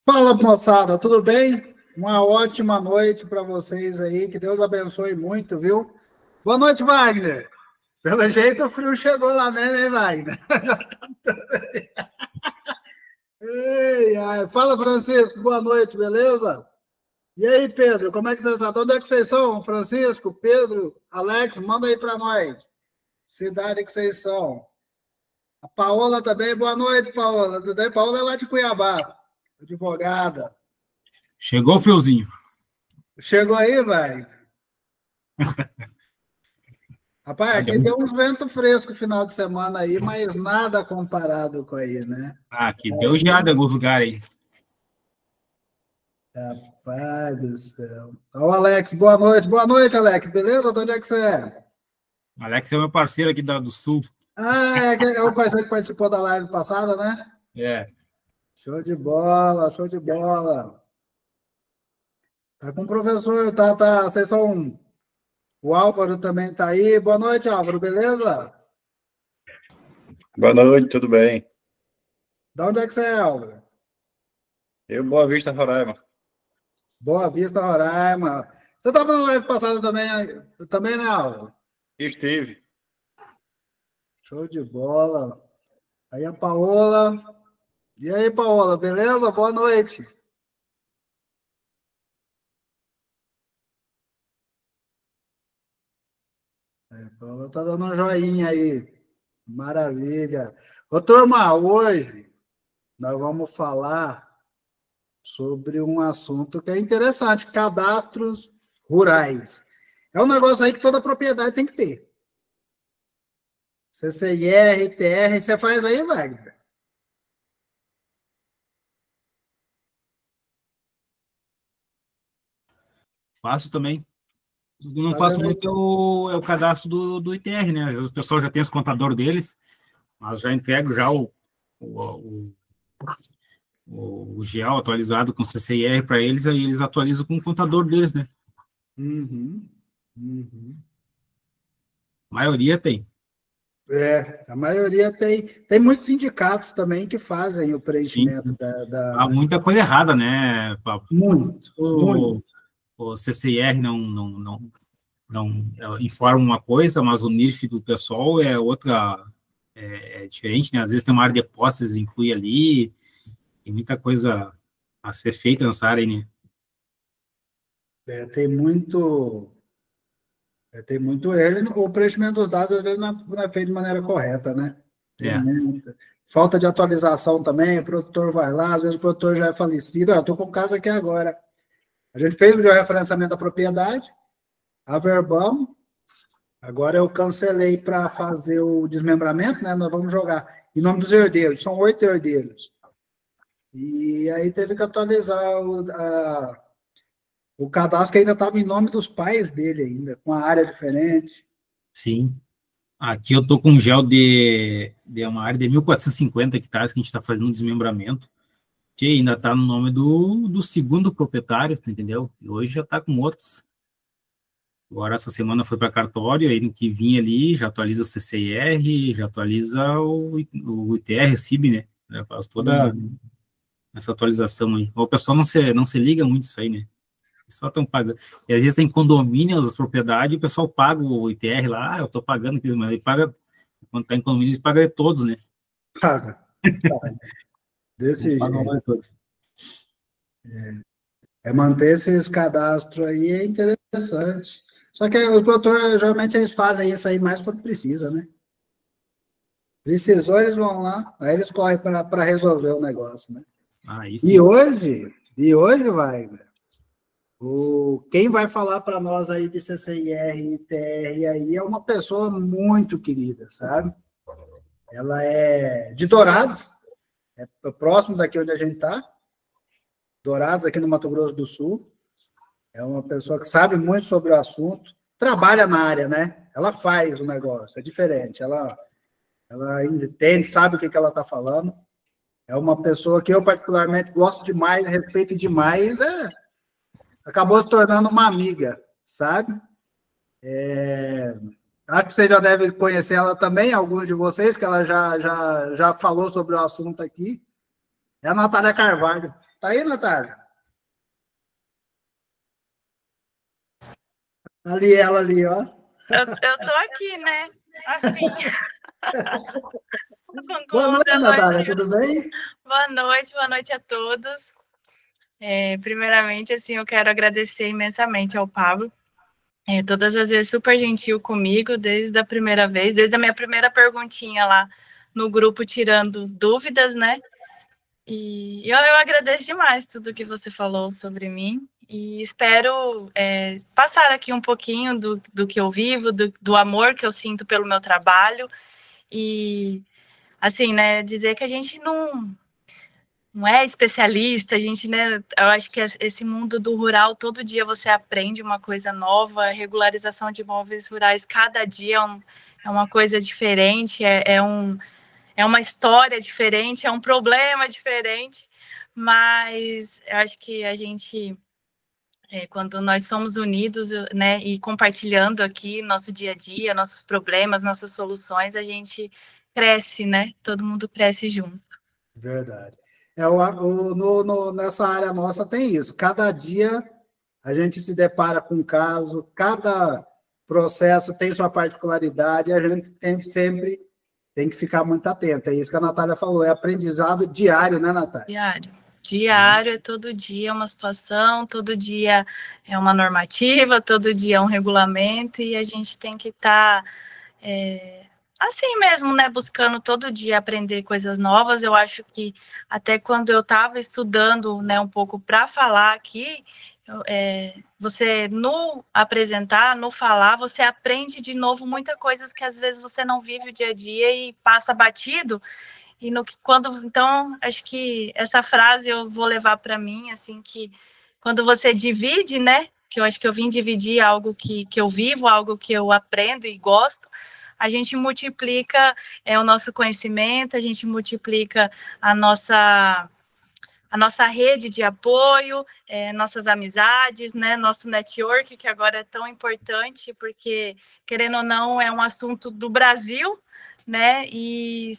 Fala, moçada, tudo bem? Uma ótima noite para vocês aí, que Deus abençoe muito, viu? Boa noite, Wagner. Pelo jeito o frio chegou lá mesmo, hein, Wagner? Ei, ai. Fala, Francisco, boa noite, beleza? E aí, Pedro, como é que você tá? De onde é que vocês são? Francisco, Pedro, Alex, manda aí para nós. Cidade que vocês são. A Paola também, boa noite, Paola. Tudo bem? Paola é lá de Cuiabá, advogada. Chegou o friozinho. Chegou aí, vai. Rapaz, aqui deu uns ventos frescos final de semana aí, mas nada comparado com aí, né? Aqui deu geada em alguns lugares aí. Rapaz do céu. Ó, Alex, boa noite. Boa noite, Alex. Beleza? De onde é que você é? Alex é meu parceiro aqui do Sul. Ah, é o parceiro que participou da live passada, né? É. Show de bola, show de bola. Tá com o professor, tá. Vocês são. O Álvaro também tá aí. Boa noite, Álvaro, beleza? Boa noite, tudo bem? De onde é que você é, Álvaro? Eu, Boa Vista, Roraima. Boa Vista, Roraima. Você estava na live passada também, né, Álvaro? Estive. Show de bola. Aí a Paola. E aí, Paola, beleza? Boa noite. A Paola tá dando um joinha aí. Maravilha. Ô, turma, hoje nós vamos falar sobre um assunto que é interessante, cadastros rurais. É um negócio aí que toda propriedade tem que ter. CCIR, TR, você faz aí, Wagner? Faço também. O que não faço muito é o cadastro do ITR, né? Às vezes o pessoal já tem os contadores deles, mas já entrego já o GEL atualizado com CCIR para eles, aí eles atualizam com o contador deles, né? Uhum. A maioria tem. A maioria tem. Tem muitos sindicatos também que fazem o preenchimento Sim. da. Há muita coisa errada, né, Pablo? Muito. O CCIR não informa uma coisa, mas o NIF do pessoal é outra, é diferente, né? Às vezes tem uma área de posses, inclui ali, tem muita coisa a ser feita nessa área, né? Tem muito. Tem muito erro. O preenchimento dos dados, às vezes, não é feito de maneira correta, né? Tem muita. Falta de atualização também, o produtor vai lá, às vezes o produtor já é falecido. Eu estou com o caso aqui agora. A gente fez o referenciamento da propriedade, averbamos, agora eu cancelei para fazer o desmembramento, né? Nós vamos jogar em nome dos herdeiros, são 8 herdeiros. E aí teve que atualizar o cadastro que ainda estava em nome dos pais dele ainda, com a área diferente. Sim. Aqui eu tô com um gel de uma área de 1.450 hectares que a gente está fazendo um desmembramento, que ainda está no nome do segundo proprietário, entendeu? E hoje já está com outros. Agora, essa semana foi para cartório, aí no que vinha ali, já atualiza o CCIR, já atualiza o ITR, CIB, né? Já faz toda essa atualização aí. O pessoal não se liga muito isso aí, né? Só estão pagando. E às vezes tem condomínios, as propriedades, e o pessoal paga o ITR lá, eu estou pagando, mas ele paga, quando está em condomínio, ele paga de todos, né? Paga. Desse jeito. Manter esses cadastros aí é interessante. Só que os produtores, geralmente, eles fazem isso aí mais quando precisa, né? Precisou, eles vão lá, aí eles correm para resolver o negócio, né? E hoje vai, quem vai falar para nós aí de CCIR e TR aí é uma pessoa muito querida, sabe? Ela é de Dourados, é próximo daqui onde a gente está, Dourados, aqui no Mato Grosso do Sul. É uma pessoa que sabe muito sobre o assunto, trabalha na área, né? Ela faz o negócio, é diferente. Ela entende, sabe o que ela está falando. É uma pessoa que eu, particularmente, gosto demais, respeito demais. Acabou se tornando uma amiga, sabe? Acho que você já deve conhecer ela também, alguns de vocês, que ela já falou sobre o assunto aqui. É a Natália Carvalho. Tá aí, Natália? Ali, ela ali, ó. Eu tô aqui, né? Assim. Boa noite, Natália, tudo bem? Boa noite a todos. Primeiramente, assim, eu quero agradecer imensamente ao Pablo. Todas as vezes super gentil comigo, desde a primeira vez, desde a minha primeira perguntinha lá no grupo, tirando dúvidas, né? E eu agradeço demais tudo que você falou sobre mim e espero passar aqui um pouquinho do que eu vivo, do amor que eu sinto pelo meu trabalho e, assim, né, dizer que a gente não é especialista, a gente, né, eu acho que esse mundo do rural, todo dia você aprende uma coisa nova, a regularização de imóveis rurais, cada dia é uma coisa diferente, é uma história diferente, é um problema diferente, mas eu acho que a gente, quando nós somos unidos, né, e compartilhando aqui nosso dia a dia, nossos problemas, nossas soluções, a gente cresce, né? Todo mundo cresce junto. Verdade. Nessa área nossa tem isso. Cada dia a gente se depara com um caso, cada processo tem sua particularidade, e a gente sempre tem que ficar muito atento. É isso que a Natália falou, é aprendizado diário, né, Natália? Diário, é todo dia uma situação, todo dia é uma normativa, todo dia é um regulamento, e a gente tem que estar assim mesmo, né, buscando todo dia aprender coisas novas. Eu acho que até quando eu estava estudando, né, um pouco para falar aqui, você no apresentar, no falar, você aprende de novo muitas coisas que às vezes você não vive o dia a dia e passa batido. E então, acho que essa frase eu vou levar para mim, assim, que quando você divide, né, que eu acho que eu vim dividir algo que eu vivo, algo que eu aprendo e gosto, a gente multiplica o nosso conhecimento, a gente multiplica a nossa rede de apoio, nossas amizades, né, nosso network, que agora é tão importante, porque, querendo ou não, é um assunto do Brasil, né, e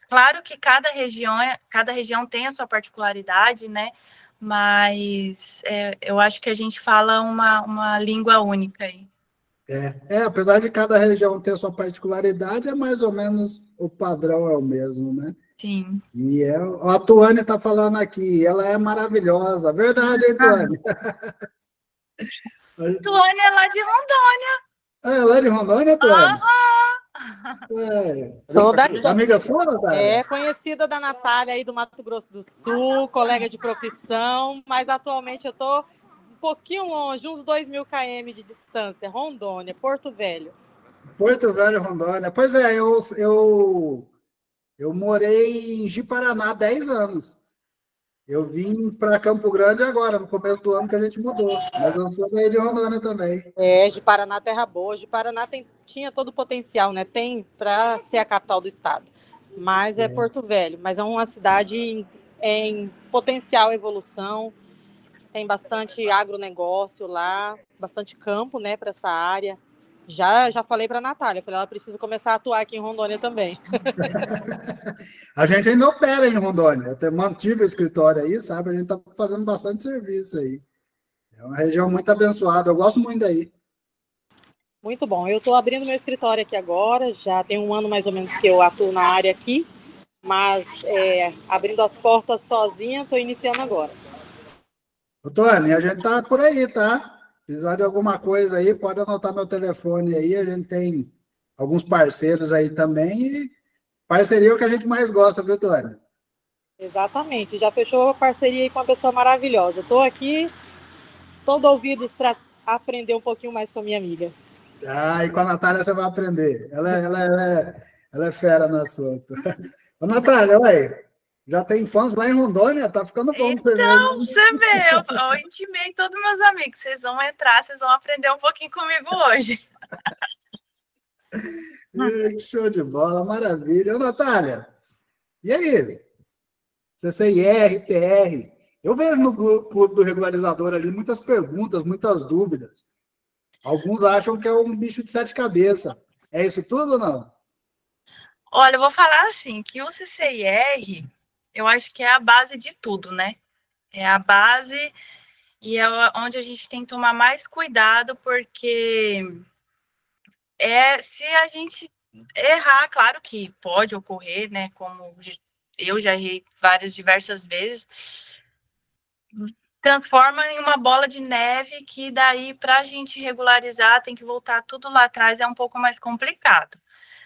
claro que cada região tem a sua particularidade, né, mas eu acho que a gente fala uma língua única aí. Apesar de cada região ter sua particularidade, é mais ou menos o padrão é o mesmo, né? Sim. E a Tuane está falando aqui, ela é maravilhosa. Verdade, hein, Tuane? Tuane é lá de Rondônia. Ela é de Rondônia, Tuane? Sou daqui. Amiga sua, Natália? Conhecida da Natália aí do Mato Grosso do Sul, colega de profissão, mas atualmente eu estou um pouquinho longe, uns 2.000 km de distância, Rondônia, Porto Velho. Porto Velho, Rondônia. Pois é, eu morei em Ji-Paraná 10 anos. Eu vim para Campo Grande agora, no começo do ano que a gente mudou. Mas eu sou daí de Rondônia também. Ji-Paraná, terra boa. Ji-Paraná tinha todo o potencial, né? Tem para ser a capital do estado. Mas é Porto Velho. Mas é uma cidade em potencial evolução. Tem bastante agronegócio lá, bastante campo, né, para essa área. Já falei para a Natália, ela precisa começar a atuar aqui em Rondônia também. A gente ainda opera em Rondônia, eu até mantive o escritório aí, sabe? A gente está fazendo bastante serviço aí. É uma região muito abençoada, eu gosto muito daí. Muito bom, eu estou abrindo meu escritório aqui agora, já tem um ano mais ou menos que eu atuo na área aqui, mas abrindo as portas sozinha, estou iniciando agora. Tony, a gente está por aí, tá? Precisar de alguma coisa aí, pode anotar meu telefone aí, a gente tem alguns parceiros aí também, e parceria é o que a gente mais gosta, viu, Tony? Exatamente, já fechou a parceria aí com uma pessoa maravilhosa. Estou aqui, todo ouvidos para aprender um pouquinho mais com a minha amiga. E com a Natália você vai aprender. Ela é fera no assunto. Ô, Natália, ué, já tem fãs lá em Rondônia, tá ficando bom. Então, você vê, eu intimei todos meus amigos, vocês vão entrar, vocês vão aprender um pouquinho comigo hoje. Show de bola, maravilha. Ô, Natália, e aí? CCIR, TR, eu vejo no Clube do Regularizador ali muitas perguntas, muitas dúvidas. Alguns acham que é um bicho de 7 cabeças. É isso tudo ou não? Olha, eu vou falar assim, que o CCIR, eu acho que é a base de tudo, né? É a base e é onde a gente tem que tomar mais cuidado, porque se a gente errar, claro que pode ocorrer, né? Como eu já errei diversas vezes, transforma em uma bola de neve que daí, para a gente regularizar, tem que voltar tudo lá atrás, é um pouco mais complicado.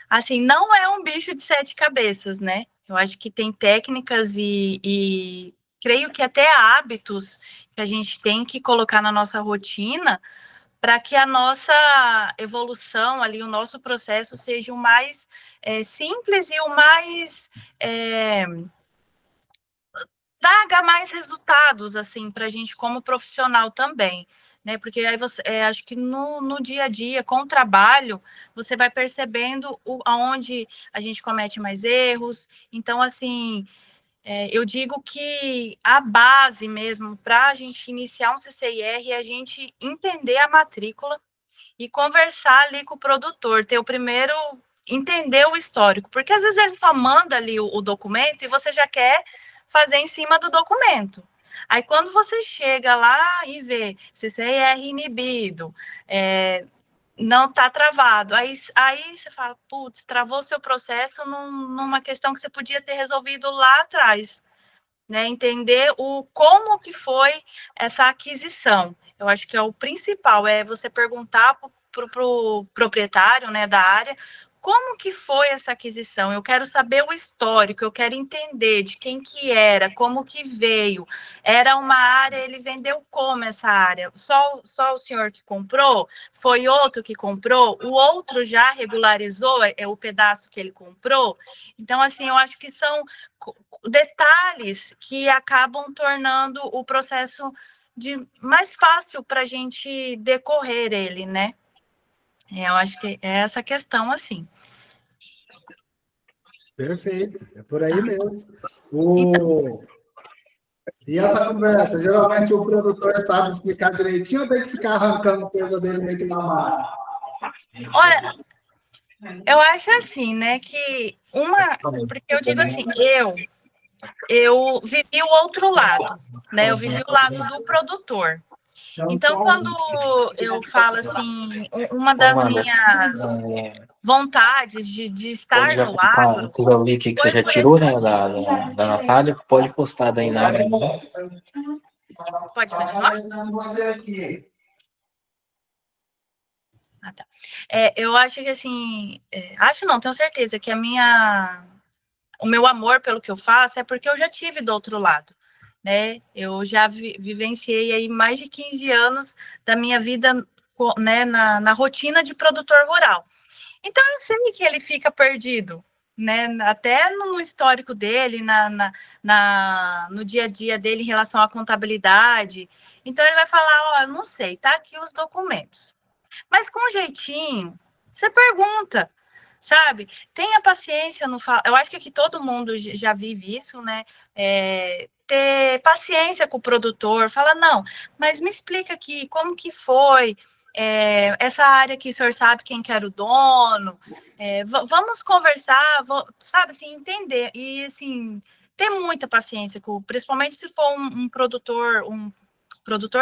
Assim, não é um bicho de 7 cabeças, né? Eu acho que tem técnicas e creio que até hábitos que a gente tem que colocar na nossa rotina para que a nossa evolução ali, o nosso processo seja o mais simples e o mais traga mais resultados, assim, para a gente como profissional também, né? Porque aí você, acho que no dia a dia, com o trabalho, você vai percebendo aonde a gente comete mais erros. Então, assim, eu digo que a base mesmo para a gente iniciar um CCIR é a gente entender a matrícula e conversar ali com o produtor, ter o primeiro, entender o histórico, porque às vezes ele só manda ali o documento e você já quer fazer em cima do documento. Aí quando você chega lá e vê CCIR inibido, não está travado, aí você fala, putz, travou seu processo numa questão que você podia ter resolvido lá atrás, né? Entender como que foi essa aquisição. Eu acho que é o principal, é você perguntar para o proprietário, né, da área, como que foi essa aquisição? Eu quero saber o histórico, eu quero entender de quem que era, como que veio. Era uma área, ele vendeu como essa área? Só o senhor que comprou? Foi outro que comprou? O outro já regularizou o pedaço que ele comprou? Então, assim, eu acho que são detalhes que acabam tornando o processo mais fácil para a gente decorrer ele, né? Eu acho que é essa questão, assim. Perfeito, é por aí mesmo. E essa conversa, geralmente o produtor sabe explicar direitinho ou tem que ficar arrancando o peso dele meio que na mão? Olha, eu acho assim, né, que porque eu digo assim, eu vivi o outro lado, né, eu vivi o lado do produtor. Então, quando eu falo assim, uma das minhas vontades de estar no agro... Você já ouviu o que você já tirou, né, da Natália? Pode postar daí na área. Pode continuar? Ah, tá. Eu acho que assim, acho não, tenho certeza que o meu amor pelo que eu faço é porque eu já tive do outro lado, né? Eu já vivenciei aí mais de 15 anos da minha vida, né, na rotina de produtor rural. Então eu sei que ele fica perdido, né? Até no histórico dele, no dia a dia dele em relação à contabilidade. Então ele vai falar, eu não sei, tá aqui os documentos. Mas com jeitinho, você pergunta, sabe? Tenha paciência no falar. Eu acho que aqui todo mundo já vive isso, né? Ter paciência com o produtor, fala, não, mas me explica aqui como que foi essa área que o senhor sabe quem que era o dono, vamos conversar, sabe, assim, entender, e assim, ter muita paciência, principalmente se for um produtor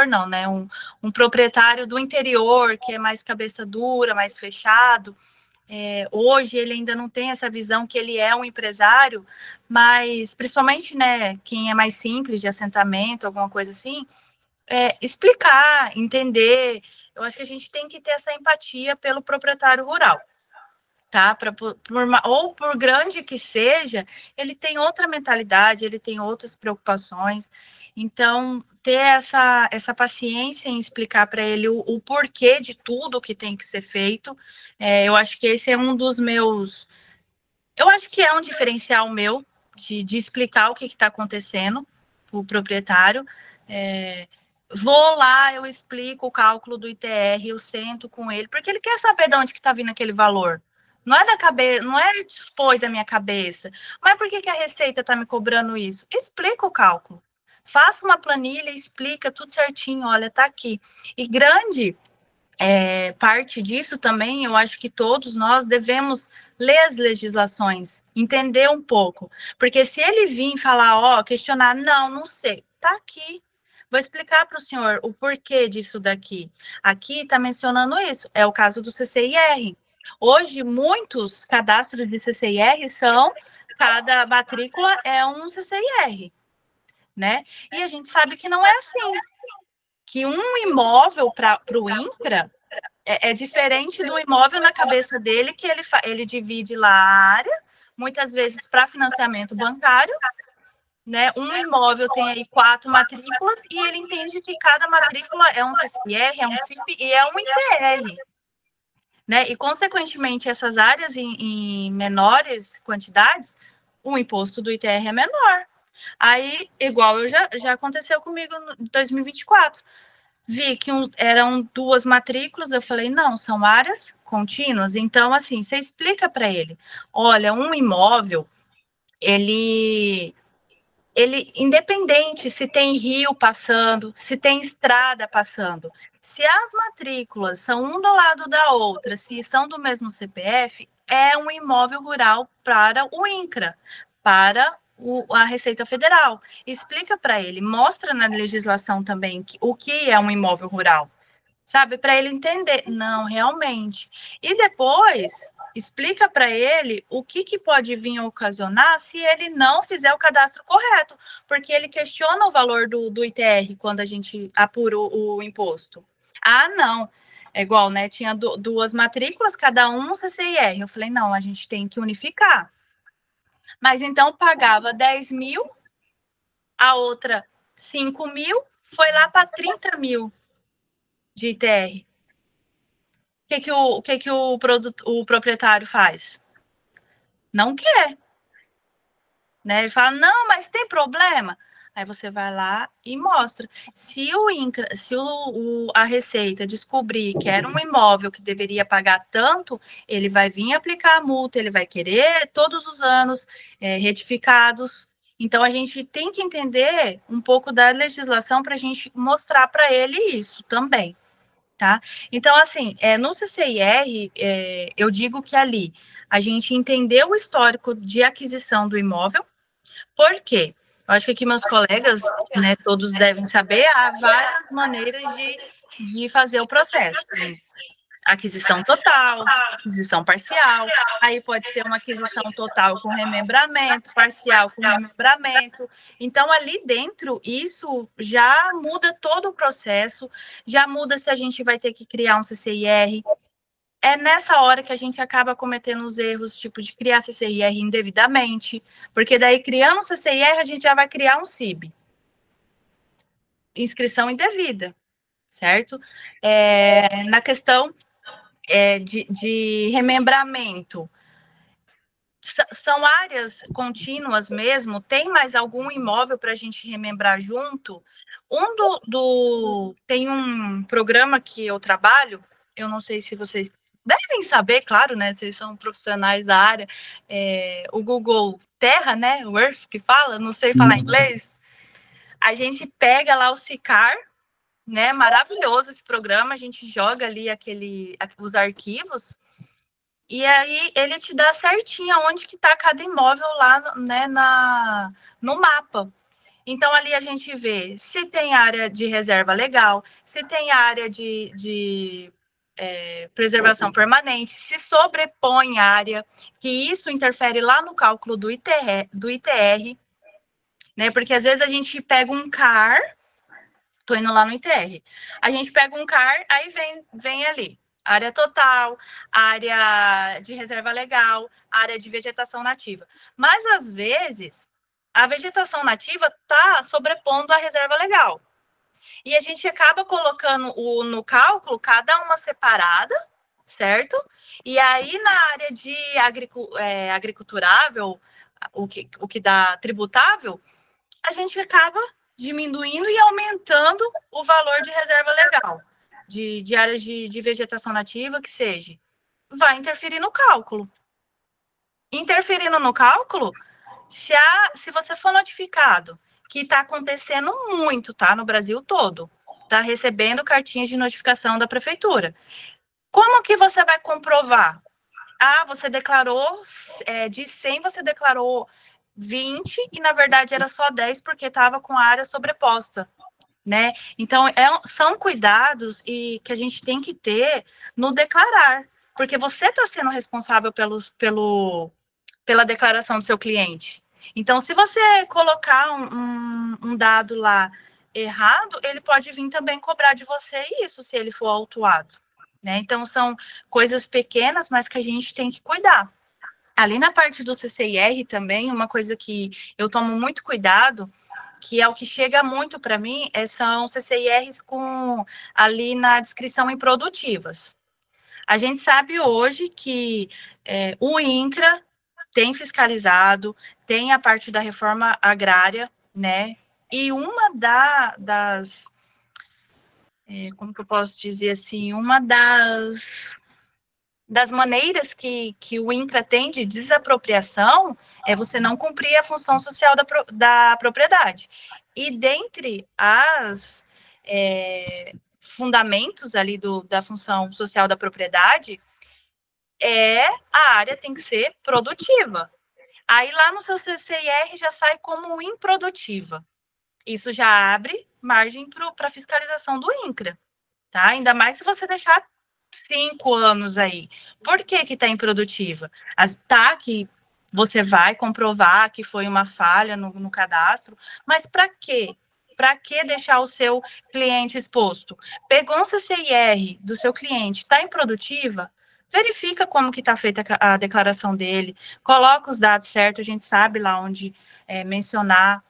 não, né, um proprietário do interior, que é mais cabeça dura, mais fechado. Hoje ele ainda não tem essa visão que ele é um empresário, mas principalmente, né, quem é mais simples, de assentamento, alguma coisa assim, explicar, entender. Eu acho que a gente tem que ter essa empatia pelo proprietário rural, tá? Ou por grande que seja, ele tem outra mentalidade, ele tem outras preocupações. Então, ter essa paciência em explicar para ele o porquê de tudo que tem que ser feito, eu acho que esse é um dos meus... Eu acho que é um diferencial meu de explicar o que está acontecendo para o proprietário. Vou lá, eu explico o cálculo do ITR, eu sento com ele, porque ele quer saber de onde que está vindo aquele valor. Não é da cabeça, não foi da minha cabeça. Mas por que a Receita está me cobrando isso? Explica o cálculo. Faça uma planilha, explica tudo certinho, olha, está aqui. E grande parte disso também, eu acho que todos nós devemos ler as legislações, entender um pouco. Porque se ele vir falar, questionar, não sei. está aqui. Vou explicar para o senhor o porquê disso daqui. Aqui está mencionando isso, é o caso do CCIR. Hoje, muitos cadastros de CCIR cada matrícula é um CCIR, né? E a gente sabe que não é assim. Que um imóvel para o INCRA é diferente do imóvel na cabeça dele, que ele divide lá a área, muitas vezes para financiamento bancário, né? Um imóvel tem aí 4 matrículas e ele entende que cada matrícula é um CCIR, é um CIP e é um ITR. Né? E, consequentemente, essas áreas em menores quantidades, o imposto do ITR é menor. Aí, igual já aconteceu comigo em 2024. Vi que eram 2 matrículas, eu falei, não, são áreas contínuas. Então, assim, você explica para ele, olha, um imóvel, ele independente se tem rio passando, se tem estrada passando, se as matrículas são um do lado da outra, se são do mesmo CPF, é um imóvel rural para o INCRA, para a Receita Federal. Explica para ele, mostra na legislação também o que é um imóvel rural, sabe? Para ele entender. Não, realmente. E depois explica para ele o que pode vir a ocasionar se ele não fizer o cadastro correto, porque ele questiona o valor do ITR quando a gente apura o imposto. Ah, não. É igual, né? Tinha 2 matrículas, cada um CCIR. Eu falei, não, a gente tem que unificar. Mas então pagava 10 mil, a outra 5 mil, foi lá para 30 mil de ITR. O que o proprietário faz? Não quer. Né? Ele fala, não, mas tem problema. Aí você vai lá e mostra. Se a Receita descobrir que era um imóvel que deveria pagar tanto, ele vai vir aplicar a multa, ele vai querer todos os anos retificados. Então, a gente tem que entender um pouco da legislação para a gente mostrar para ele isso também. Tá? Então, assim, no CCIR, eu digo que ali a gente entendeu o histórico de aquisição do imóvel. Por quê? Eu acho que aqui meus colegas, né, todos devem saber, há várias maneiras de fazer o processo. Aquisição total, aquisição parcial, aí pode ser uma aquisição total com remembramento, parcial com remembramento. Então, ali dentro, isso já muda todo o processo, já muda se a gente vai ter que criar um CCIR. É nessa hora que a gente acaba cometendo os erros, tipo, de criar CCIR indevidamente, porque daí, criando um CCIR, a gente já vai criar um CIB. Inscrição indevida, certo? Na questão de remembramento, são áreas contínuas mesmo? Tem mais algum imóvel para a gente remembrar junto? Tem um programa que eu trabalho, eu não sei se vocês devem saber, claro, né? Vocês são profissionais da área. O Google Terra, né? O Earth que fala, não sei falar inglês. A gente pega lá o SICAR, né? Maravilhoso esse programa. A gente joga ali os arquivos e aí ele te dá certinho onde que está cada imóvel lá, né? No mapa. Então, ali a gente vê se tem área de reserva legal, se tem área de preservação permanente, se sobrepõe área, que isso interfere lá no cálculo do ITR, né? Porque às vezes a gente pega um CAR, tô indo lá no ITR, a gente pega um CAR, aí vem ali, área total, área de reserva legal, área de vegetação nativa. Mas às vezes a vegetação nativa está sobrepondo a reserva legal. E a gente acaba colocando no cálculo cada uma separada, certo? E aí, na área de agriculturável, o que dá tributável, a gente acaba diminuindo e aumentando o valor de reserva legal, de áreas de vegetação nativa, que seja. Vai interferir no cálculo. Interferindo no cálculo, se você for notificado, que está acontecendo muito, tá? No Brasil todo. Está recebendo cartinhas de notificação da prefeitura. Como que você vai comprovar? Ah, você declarou, de 100, você declarou 20 e, na verdade, era só 10 porque estava com a área sobreposta, né? Então, são cuidados que a gente tem que ter no declarar, porque você está sendo responsável pela declaração do seu cliente. Então, se você colocar um dado lá errado, ele pode vir também cobrar de você isso, se ele for autuado, né? Então, são coisas pequenas, mas que a gente tem que cuidar. Ali na parte do CCIR também, uma coisa que eu tomo muito cuidado, que é o que chega muito para mim, são CCIRs ali na descrição improdutivas. A gente sabe hoje que o INCRA tem fiscalizado, tem a parte da reforma agrária, né? E uma das como que eu posso dizer assim, uma das maneiras que o INCRA tem de desapropriação é você não cumprir a função social da propriedade. E dentre as fundamentos ali da função social da propriedade, a área tem que ser produtiva. Aí lá no seu CCIR já sai como improdutiva. Isso já abre margem para fiscalização do INCRA, tá? Ainda mais se você deixar 5 anos aí. Por que está improdutiva? Tá que você vai comprovar que foi uma falha no cadastro, mas para quê? Para que deixar o seu cliente exposto? Pegou um CCIR do seu cliente, está improdutiva? Verifica como que está feita a declaração dele, coloca os dados certos, a gente sabe lá onde mencionar,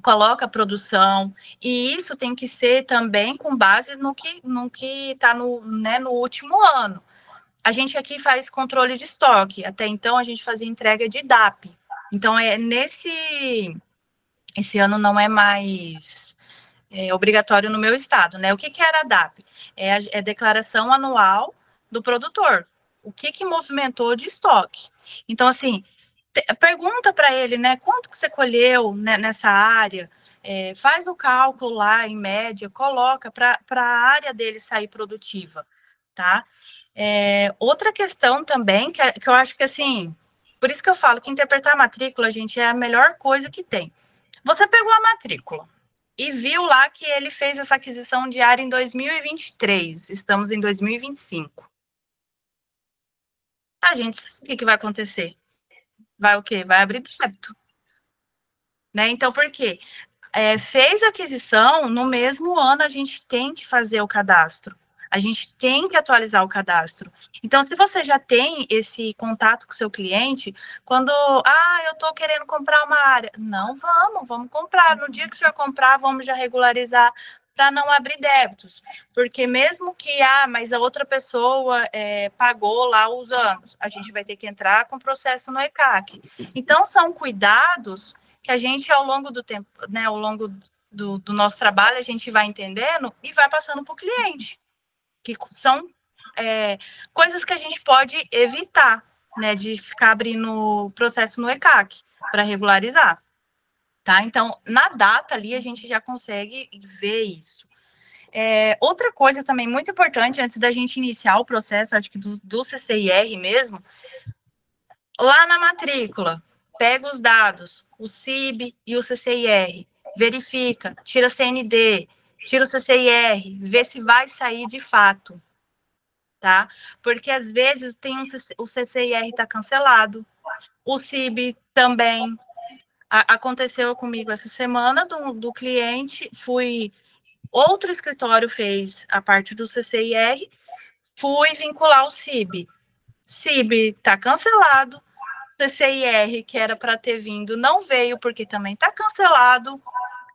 coloca a produção, e isso tem que ser também com base no que está no último ano. A gente aqui faz controle de estoque, até então a gente fazia entrega de DAP. Então, esse ano não é mais obrigatório no meu estado, né? O que era a DAP? É a declaração anual do produtor. O que movimentou de estoque. Então, assim, pergunta para ele, né? Quanto que você colheu nessa área? Faz o cálculo lá, em média, coloca para a área dele sair produtiva, tá? Outra questão também, que eu acho que, assim, por isso que eu falo que interpretar a matrícula, gente, é a melhor coisa que tem. Você pegou a matrícula e viu lá que ele fez essa aquisição de área em 2023, estamos em 2025. A gente sabe o que vai acontecer. Vai o quê? Vai abrir débito. Né? Então, por quê? Fez a aquisição, no mesmo ano a gente tem que fazer o cadastro. A gente tem que atualizar o cadastro. Então, se você já tem esse contato com o seu cliente, quando, eu estou querendo comprar uma área. Não, vamos comprar. No dia que o senhor comprar, vamos já regularizar para não abrir débitos. Porque mesmo que, mas a outra pessoa pagou lá os anos, a gente vai ter que entrar com processo no ECAC. Então, são cuidados que a gente, ao longo do tempo, né, ao longo do nosso trabalho, a gente vai entendendo e vai passando para o cliente. Que são coisas que a gente pode evitar, né, de ficar abrindo processo no ECAC para regularizar. Tá? Então, na data ali, a gente já consegue ver isso. Outra coisa também muito importante, antes da gente iniciar o processo, acho que do CCIR mesmo, lá na matrícula, pega os dados, o CIB e o CCIR, verifica, tira CND, tira o CCIR, vê se vai sair de fato, tá? Porque às vezes o CCIR está cancelado, o CIB também. Aconteceu comigo essa semana do cliente, outro escritório fez a parte do CCIR, fui vincular o CIB. CIB está cancelado, CCIR, que era para ter vindo, não veio, porque também está cancelado.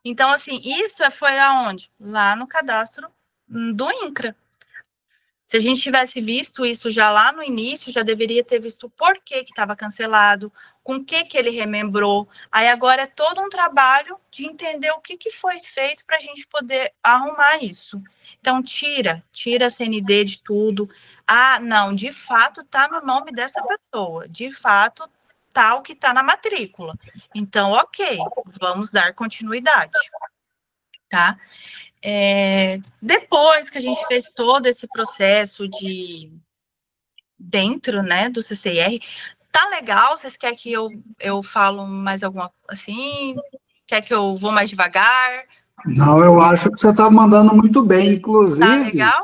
Então, assim, isso foi aonde? Lá no cadastro do INCRA. Se a gente tivesse visto isso já lá no início, já deveria ter visto o porquê que estava cancelado, com o que ele remembrou. Aí agora é todo um trabalho de entender o que foi feito para a gente poder arrumar isso. Então, tira a CND de tudo. Não, de fato está no nome dessa pessoa. De fato, tá o que está na matrícula. Então, ok, vamos dar continuidade. Tá? Depois que a gente fez todo esse processo dentro, né, do CCIR, Tá legal? Vocês querem que eu falo mais alguma assim? Quer que eu vou mais devagar? Não, eu acho que você tá mandando muito bem, inclusive. Tá legal?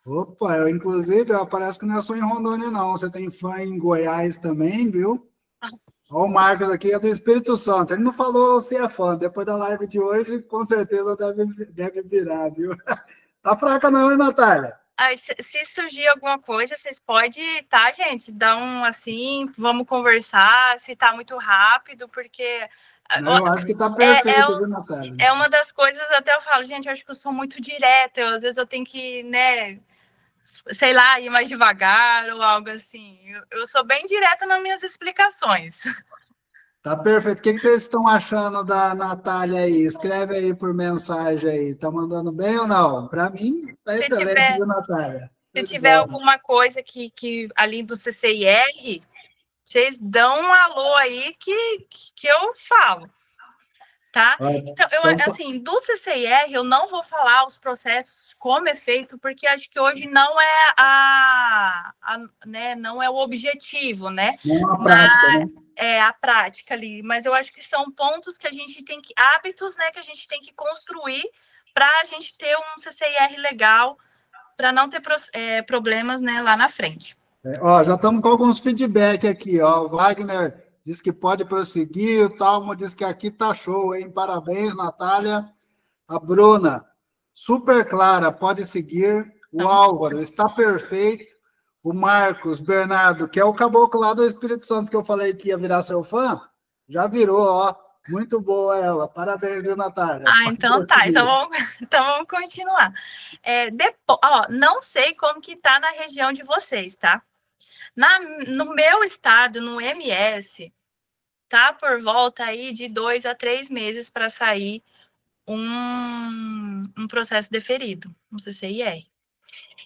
Opa, inclusive, parece que não é só em Rondônia, não. Você tem fã em Goiás também, viu? Olha o Marcos aqui, é do Espírito Santo. Ele não falou se é fã. Depois da live de hoje, com certeza deve virar, viu? Tá fraca não, hein, Natália? Se surgir alguma coisa, vocês podem, tá, gente? Dar um assim, vamos conversar, se tá muito rápido, porque... Não, eu acho que tá perfeito, viu, Natália? É uma das coisas, até eu falo, gente, eu acho que eu sou muito direta, às vezes eu tenho que, né, sei lá, ir mais devagar ou algo assim. Eu sou bem direta nas minhas explicações. Tá perfeito. O que vocês estão achando da Natália aí? Escreve aí por mensagem aí. Tá mandando bem ou não? Para mim, tá excelente, viu, Natália? Se tiver alguma coisa que além do CCIR, vocês dão um alô aí que eu falo. Tá? Então, assim, do CCIR, eu não vou falar os processos como é feito, porque acho que hoje não é né, não é o objetivo, né? Não é a prática, né? É a prática ali, mas eu acho que são pontos que a gente tem que, hábitos, né, que a gente tem que construir para a gente ter um CCIR legal, para não ter problemas, né, lá na frente. Já estamos com alguns feedback aqui, ó. O Wagner diz que pode prosseguir, o Talmo diz que aqui tá show, hein? Parabéns, Natália. A Bruna, super clara, pode seguir. O Álvaro, está perfeito. O Marcos Bernardo, que é o caboclo lá do Espírito Santo, que eu falei que ia virar seu fã, já virou, ó. Muito boa ela. Parabéns, viu, Natália? Então tá. Então vamos continuar. Não sei como que tá na região de vocês, tá? No meu estado, no MS, tá por volta aí de 2 a 3 meses para sair um processo deferido, um CCIR.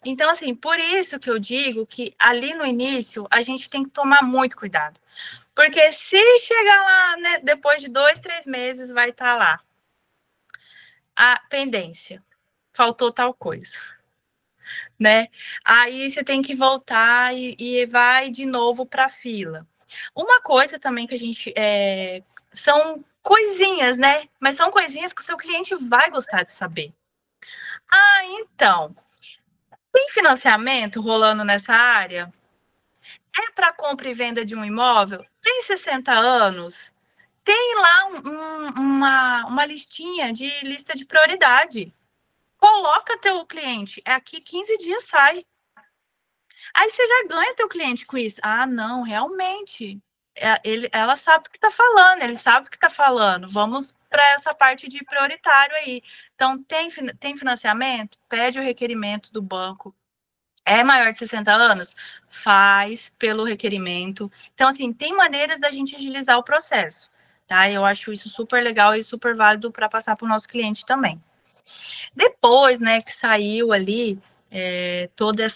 Então, assim, por isso que eu digo que ali no início a gente tem que tomar muito cuidado. Porque se chegar lá, né, depois de 2, 3 meses, vai estar lá a pendência. Faltou tal coisa. Né? Aí você tem que voltar e vai de novo para a fila. Uma coisa também que a gente... são coisinhas, né? Mas são coisinhas que o seu cliente vai gostar de saber. Então... Tem financiamento rolando nessa área? É para compra e venda de um imóvel? Tem 60 anos? Tem lá uma listinha de lista de prioridade. Coloca teu cliente. Aqui 15 dias sai. Aí você já ganha teu cliente com isso. Não, realmente. Ela sabe o que está falando, ele sabe o que está falando. Vamos para essa parte de prioritário aí. Então, tem financiamento? Pede o requerimento do banco. É maior de 60 anos? Faz pelo requerimento. Então, assim, tem maneiras da gente agilizar o processo, tá? Eu acho isso super legal e super válido para passar para o nosso cliente também. Depois, né, que saiu ali toda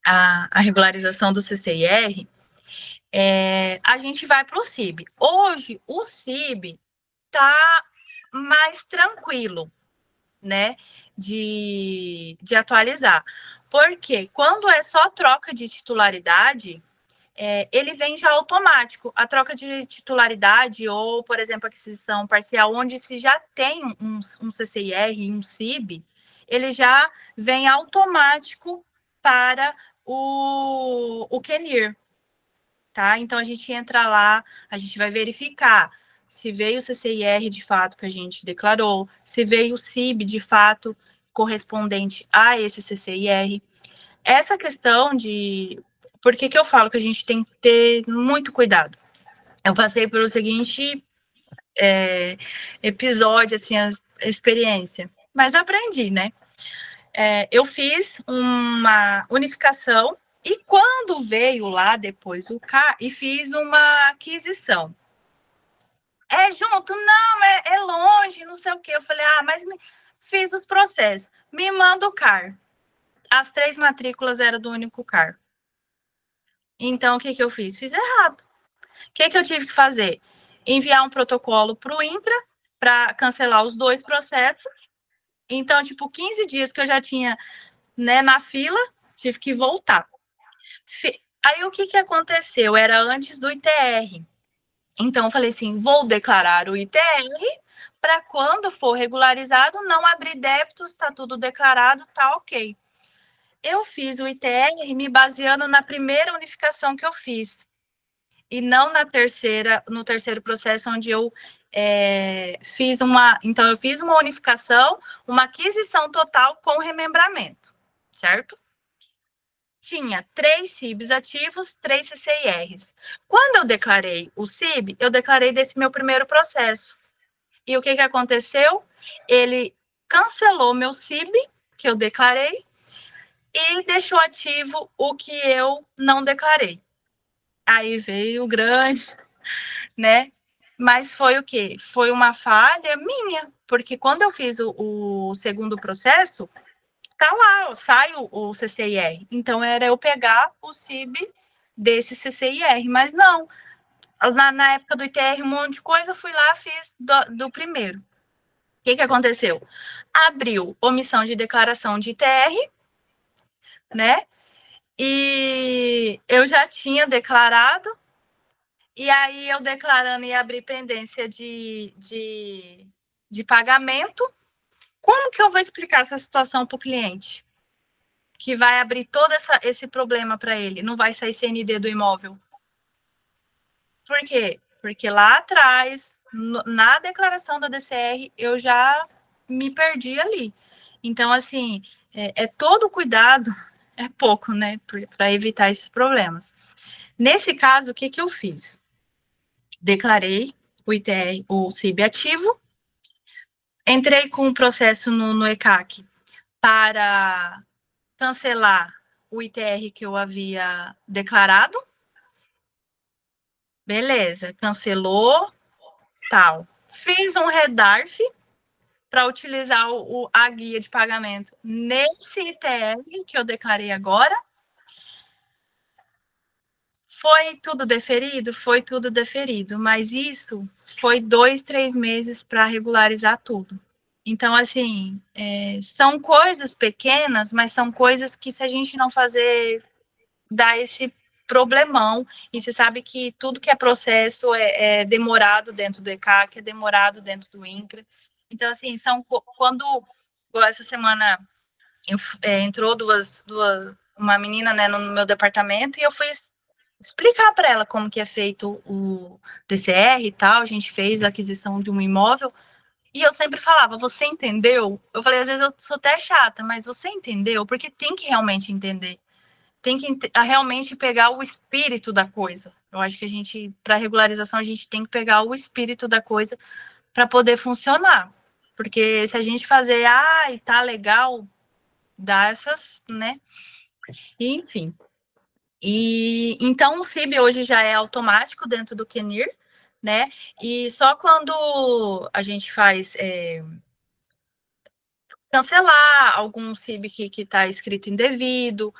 a regularização do CCIR, a gente vai para o CIB. Hoje, o CIB está mais tranquilo, né, de atualizar. Porque quando é só troca de titularidade, ele vem já automático. A troca de titularidade ou, por exemplo, aquisição parcial, onde se já tem um CCIR e um CIB, ele já vem automático para o QNIR. Tá? Então, a gente entra lá, a gente vai verificar se veio o CCIR de fato que a gente declarou, se veio o CIB de fato correspondente a esse CCIR. Essa questão de... Por que eu falo que a gente tem que ter muito cuidado? Eu passei pelo seguinte episódio, assim, a experiência, mas aprendi, né? Eu fiz uma unificação e quando veio lá depois o CAR, e fiz uma aquisição. Junto? Não, é longe, não sei o quê. Eu falei, mas fiz os processos. Me manda o CAR. As 3 matrículas eram do único CAR. Então, o que eu fiz? Fiz errado. O que eu tive que fazer? Enviar um protocolo para o INCRA para cancelar os 2 processos. Então, 15 dias que eu já tinha, né, na fila, tive que voltar. Aí, o que aconteceu? Era antes do ITR. Então, eu falei assim, vou declarar o ITR para quando for regularizado, não abrir débitos, está tudo declarado, tá ok. Eu fiz o ITR me baseando na primeira unificação que eu fiz, e não no terceiro processo, onde eu fiz uma unificação, uma aquisição total com remembramento, certo? Tinha 3 CIBs ativos, 3 CCIRs. Quando eu declarei o CIB, eu declarei desse meu primeiro processo. E o que aconteceu? Ele cancelou meu CIB, que eu declarei, e deixou ativo o que eu não declarei. Aí veio o grande, né? Mas foi o quê? Foi uma falha minha, porque quando eu fiz o segundo processo, tá lá, sai o CCIR. Então, era eu pegar o CIB desse CCIR, mas não. Na época do ITR, um monte de coisa, fui lá, fiz do primeiro. O que aconteceu? Abriu omissão de declaração de ITR, né? E eu já tinha declarado, e aí eu declarando ia abrir pendência de pagamento. Como que eu vou explicar essa situação para o cliente? Que vai abrir todo esse problema para ele, não vai sair CND do imóvel. Por quê? Porque lá atrás, na declaração da DCR, eu já me perdi ali. Então, assim, todo cuidado, é pouco, né, para evitar esses problemas. Nesse caso, o que eu fiz? Declarei o ITR, o CIB ativo, entrei com um processo no ECAC para cancelar o ITR que eu havia declarado. Beleza, cancelou, tal. Fiz um redarf para utilizar a guia de pagamento nesse ITR que eu declarei agora. Foi tudo deferido? Foi tudo deferido, mas isso foi 2, 3 meses para regularizar tudo. Então, assim, são coisas pequenas, mas são coisas que, se a gente não fazer, dá esse problemão. E você sabe que tudo que é processo é demorado dentro do ECAC, é demorado dentro do INCRA. Então, assim, quando essa semana entrou uma menina, né, no meu departamento, e eu fui explicar para ela como que é feito o DCR e tal. A gente fez a aquisição de um imóvel. E eu sempre falava, você entendeu? Eu falei, às vezes eu sou até chata, mas você entendeu? Porque tem que realmente entender. Tem que realmente pegar o espírito da coisa. Eu acho que para regularização, a gente tem que pegar o espírito da coisa para poder funcionar. Porque se a gente fazer, tá legal, dá essas, né? E, enfim. E então o CIB hoje já é automático dentro do QNIR, né? E só quando a gente faz cancelar algum CIB que está escrito indevido.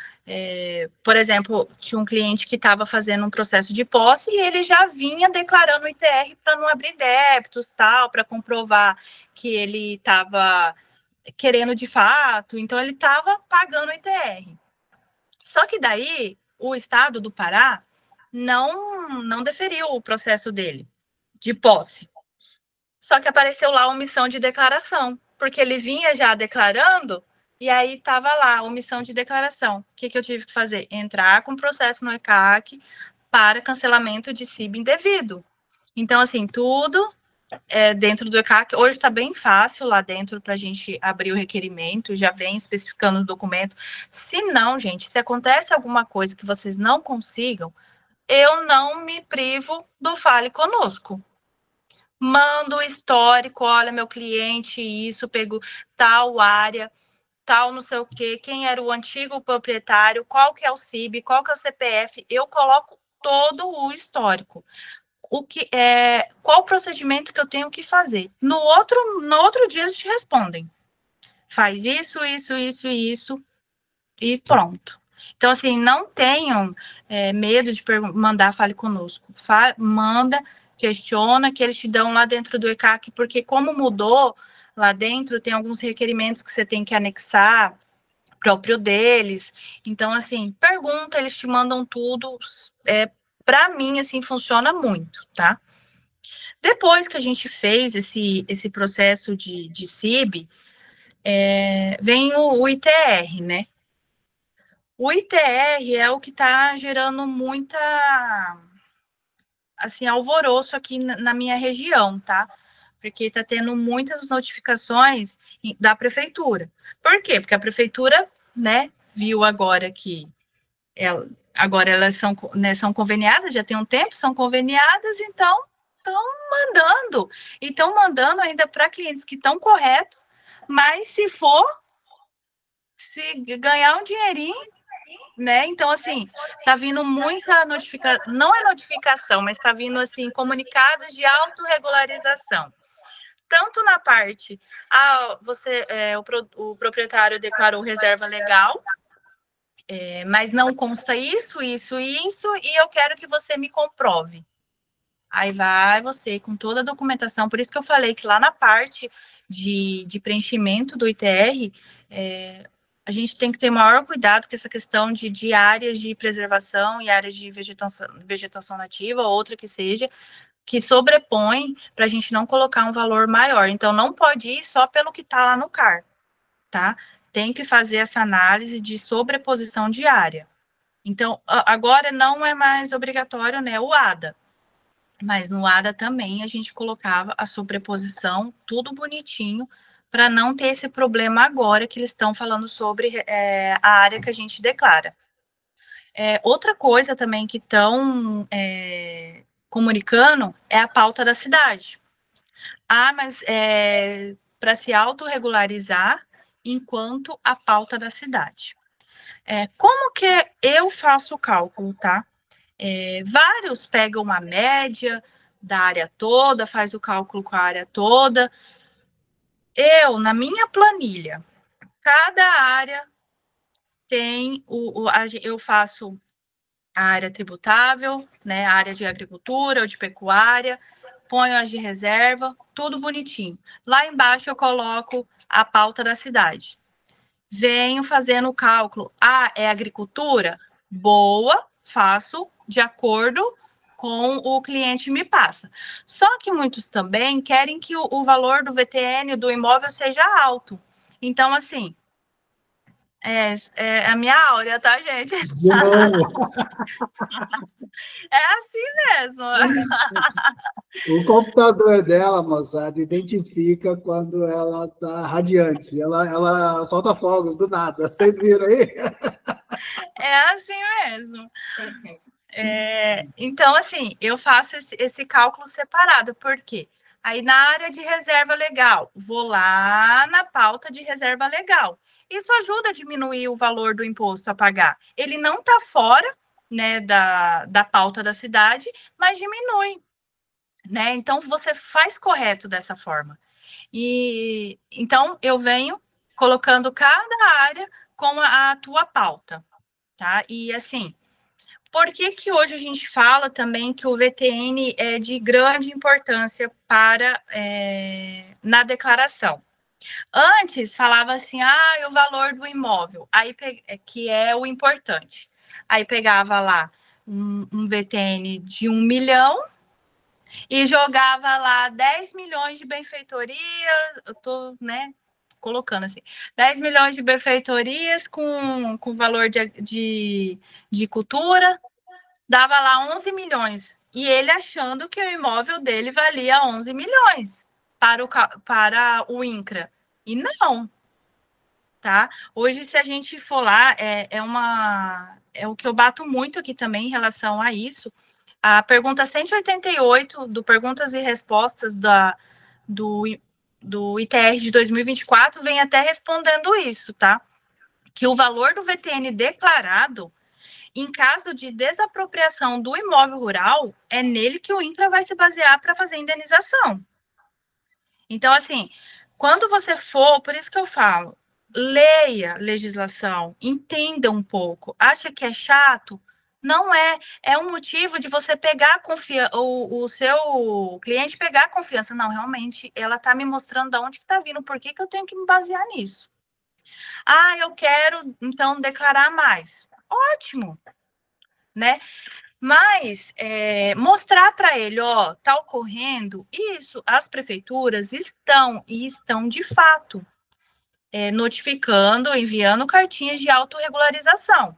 Por exemplo, tinha um cliente que estava fazendo um processo de posse e ele já vinha declarando o ITR para não abrir débitos, tal, para comprovar que ele estava querendo de fato, então ele estava pagando o ITR. Só que daí o Estado do Pará não deferiu o processo dele de posse. Só que apareceu lá a omissão de declaração, porque ele vinha já declarando, e aí estava lá, omissão de declaração. O que eu tive que fazer? Entrar com processo no ECAC para cancelamento de CIB indevido. Então, assim, tudo dentro do ECAC. Hoje está bem fácil lá dentro para a gente abrir o requerimento, já vem especificando os documentos. Se não, gente, se acontece alguma coisa que vocês não consigam, eu não me privo do Fale Conosco. Manda o histórico, olha, meu cliente, isso, pegou tal área, tal não sei o quê, quem era o antigo proprietário, qual que é o CIB, qual que é o CPF, eu coloco todo o histórico. Qual o procedimento que eu tenho que fazer? No outro dia eles te respondem. Faz isso, isso, isso e isso, e pronto. Então, assim, não tenham medo de mandar Fale Conosco. Manda, questiona, que eles te dão lá dentro do ECAC, porque como mudou lá dentro, tem alguns requerimentos que você tem que anexar próprio deles. Então, assim, pergunta, eles te mandam tudo. Para mim, assim, funciona muito, tá? Depois que a gente fez esse processo de CIB, vem o ITR, né? O ITR é o que está gerando muita, assim, alvoroço aqui na minha região, tá? Porque está tendo muitas notificações da prefeitura. Por quê? Porque a prefeitura, né, viu agora que agora elas são, né, são conveniadas, já tem um tempo, são conveniadas, então estão mandando ainda para clientes que estão corretos, mas se ganhar um dinheirinho, né? Então, assim, tá vindo muita notificação, não é notificação, mas tá vindo, assim, comunicados de autorregularização. Tanto na parte, o proprietário declarou reserva legal, mas não consta isso, e eu quero que você me comprove. Aí vai você com toda a documentação, por isso que eu falei que lá na parte de preenchimento do ITR, a gente tem que ter maior cuidado com essa questão de áreas de preservação e áreas de vegetação nativa, outra que seja, que sobrepõe para a gente não colocar um valor maior. Então, não pode ir só pelo que está lá no CAR, tá? Tem que fazer essa análise de sobreposição de área. Então, agora não é mais obrigatório, né, o ADA. Mas no ADA também a gente colocava a sobreposição, tudo bonitinho, para não ter esse problema agora que eles estão falando sobre a área que a gente declara. Outra coisa também que estão comunicando é a pauta da cidade. Mas para se autorregularizar enquanto a pauta da cidade. Como que eu faço o cálculo, tá? Vários pegam uma média da área toda, faz o cálculo com a área toda. Eu, na minha planilha, cada área tem eu faço a área tributável, né, a área de agricultura ou de pecuária, ponho as de reserva, tudo bonitinho. Lá embaixo eu coloco a pauta da cidade. Venho fazendo o cálculo. É agricultura? Boa, faço de acordo com o cliente me passa. Só que muitos também querem que o valor do VTN do imóvel seja alto. Então, assim, é a minha áurea, tá, gente? De novo. É assim mesmo. O computador dela, moçada, identifica quando ela está radiante. Ela solta fogos do nada. Vocês viram aí? É assim mesmo. Então, assim, eu faço esse cálculo separado. Por quê? Aí, na área de reserva legal, vou lá na pauta de reserva legal. Isso ajuda a diminuir o valor do imposto a pagar. Ele não está fora, né, da pauta da cidade, mas diminui, né? Então, você faz correto dessa forma. E então, eu venho colocando cada área com a tua pauta, tá? E, assim, por que hoje a gente fala também que o VTN é de grande importância na declaração? Antes falava assim, o valor do imóvel, aí que é o importante. Aí pegava lá um VTN de 1 milhão e jogava lá 10 milhões de benfeitoria, eu tô, né, colocando assim, 10 milhões de benfeitorias com valor de cultura, dava lá 11 milhões. E ele achando que o imóvel dele valia 11 milhões para o INCRA. E não, tá? Hoje, se a gente for lá, é o que eu bato muito aqui também em relação a isso. A pergunta 188 do Perguntas e Respostas do ITR de 2024 vem até respondendo isso, tá? Que o valor do VTN declarado, em caso de desapropriação do imóvel rural, é nele que o INCRA vai se basear para fazer indenização. Então, assim, quando você for, por isso que eu falo, leia legislação, entenda um pouco. Acha que é chato? Não é. É um motivo de você pegar o seu cliente pegar a confiança. Não, realmente, ela está me mostrando de onde que está vindo, por que eu tenho que me basear nisso. Ah, eu quero, então, declarar mais. Ótimo, né? Mas mostrar para ele, ó, tá ocorrendo isso, as prefeituras estão de fato notificando, enviando cartinhas de autorregularização.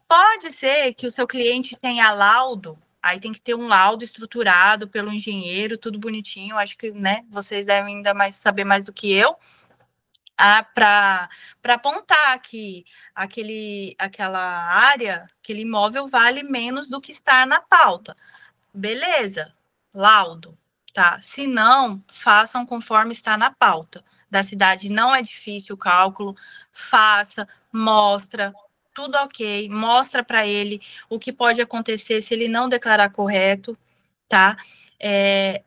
Pode ser que o seu cliente tenha laudo, aí tem que ter um laudo estruturado pelo engenheiro, tudo bonitinho, acho que, né, vocês devem ainda mais saber mais do que eu, para apontar que aquela área, aquele imóvel vale menos do que está na pauta. Beleza, laudo, tá? Se não, façam conforme está na pauta da cidade. Não é difícil o cálculo, faça, mostra, tudo ok, mostra para ele o que pode acontecer se ele não declarar correto, tá?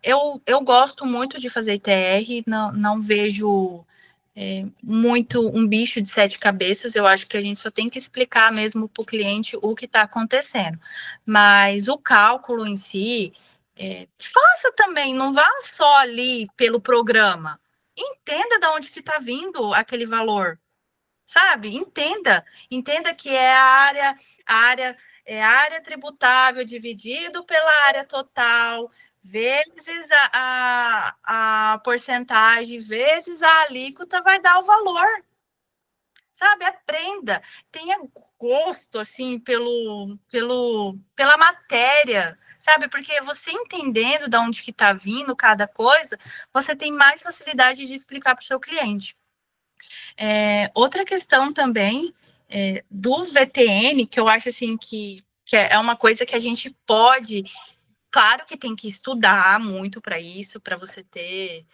Eu gosto muito de fazer ITR, não vejo muito um bicho de 7 cabeças. Eu acho que a gente só tem que explicar mesmo para o cliente o que está acontecendo. Mas o cálculo em si, faça também, não vá só ali pelo programa. Entenda de onde que está vindo aquele valor, sabe? Entenda que é a área tributável dividido pela área total, vezes a porcentagem, vezes a alíquota, vai dar o valor. Sabe? Aprenda, tenha gosto, assim, pela matéria, sabe? Porque você entendendo de onde que está vindo cada coisa, você tem mais facilidade de explicar para o seu cliente. Outra questão também do VTN, que eu acho, assim, que é uma coisa que a gente pode... Claro que tem que estudar muito para isso, para você ter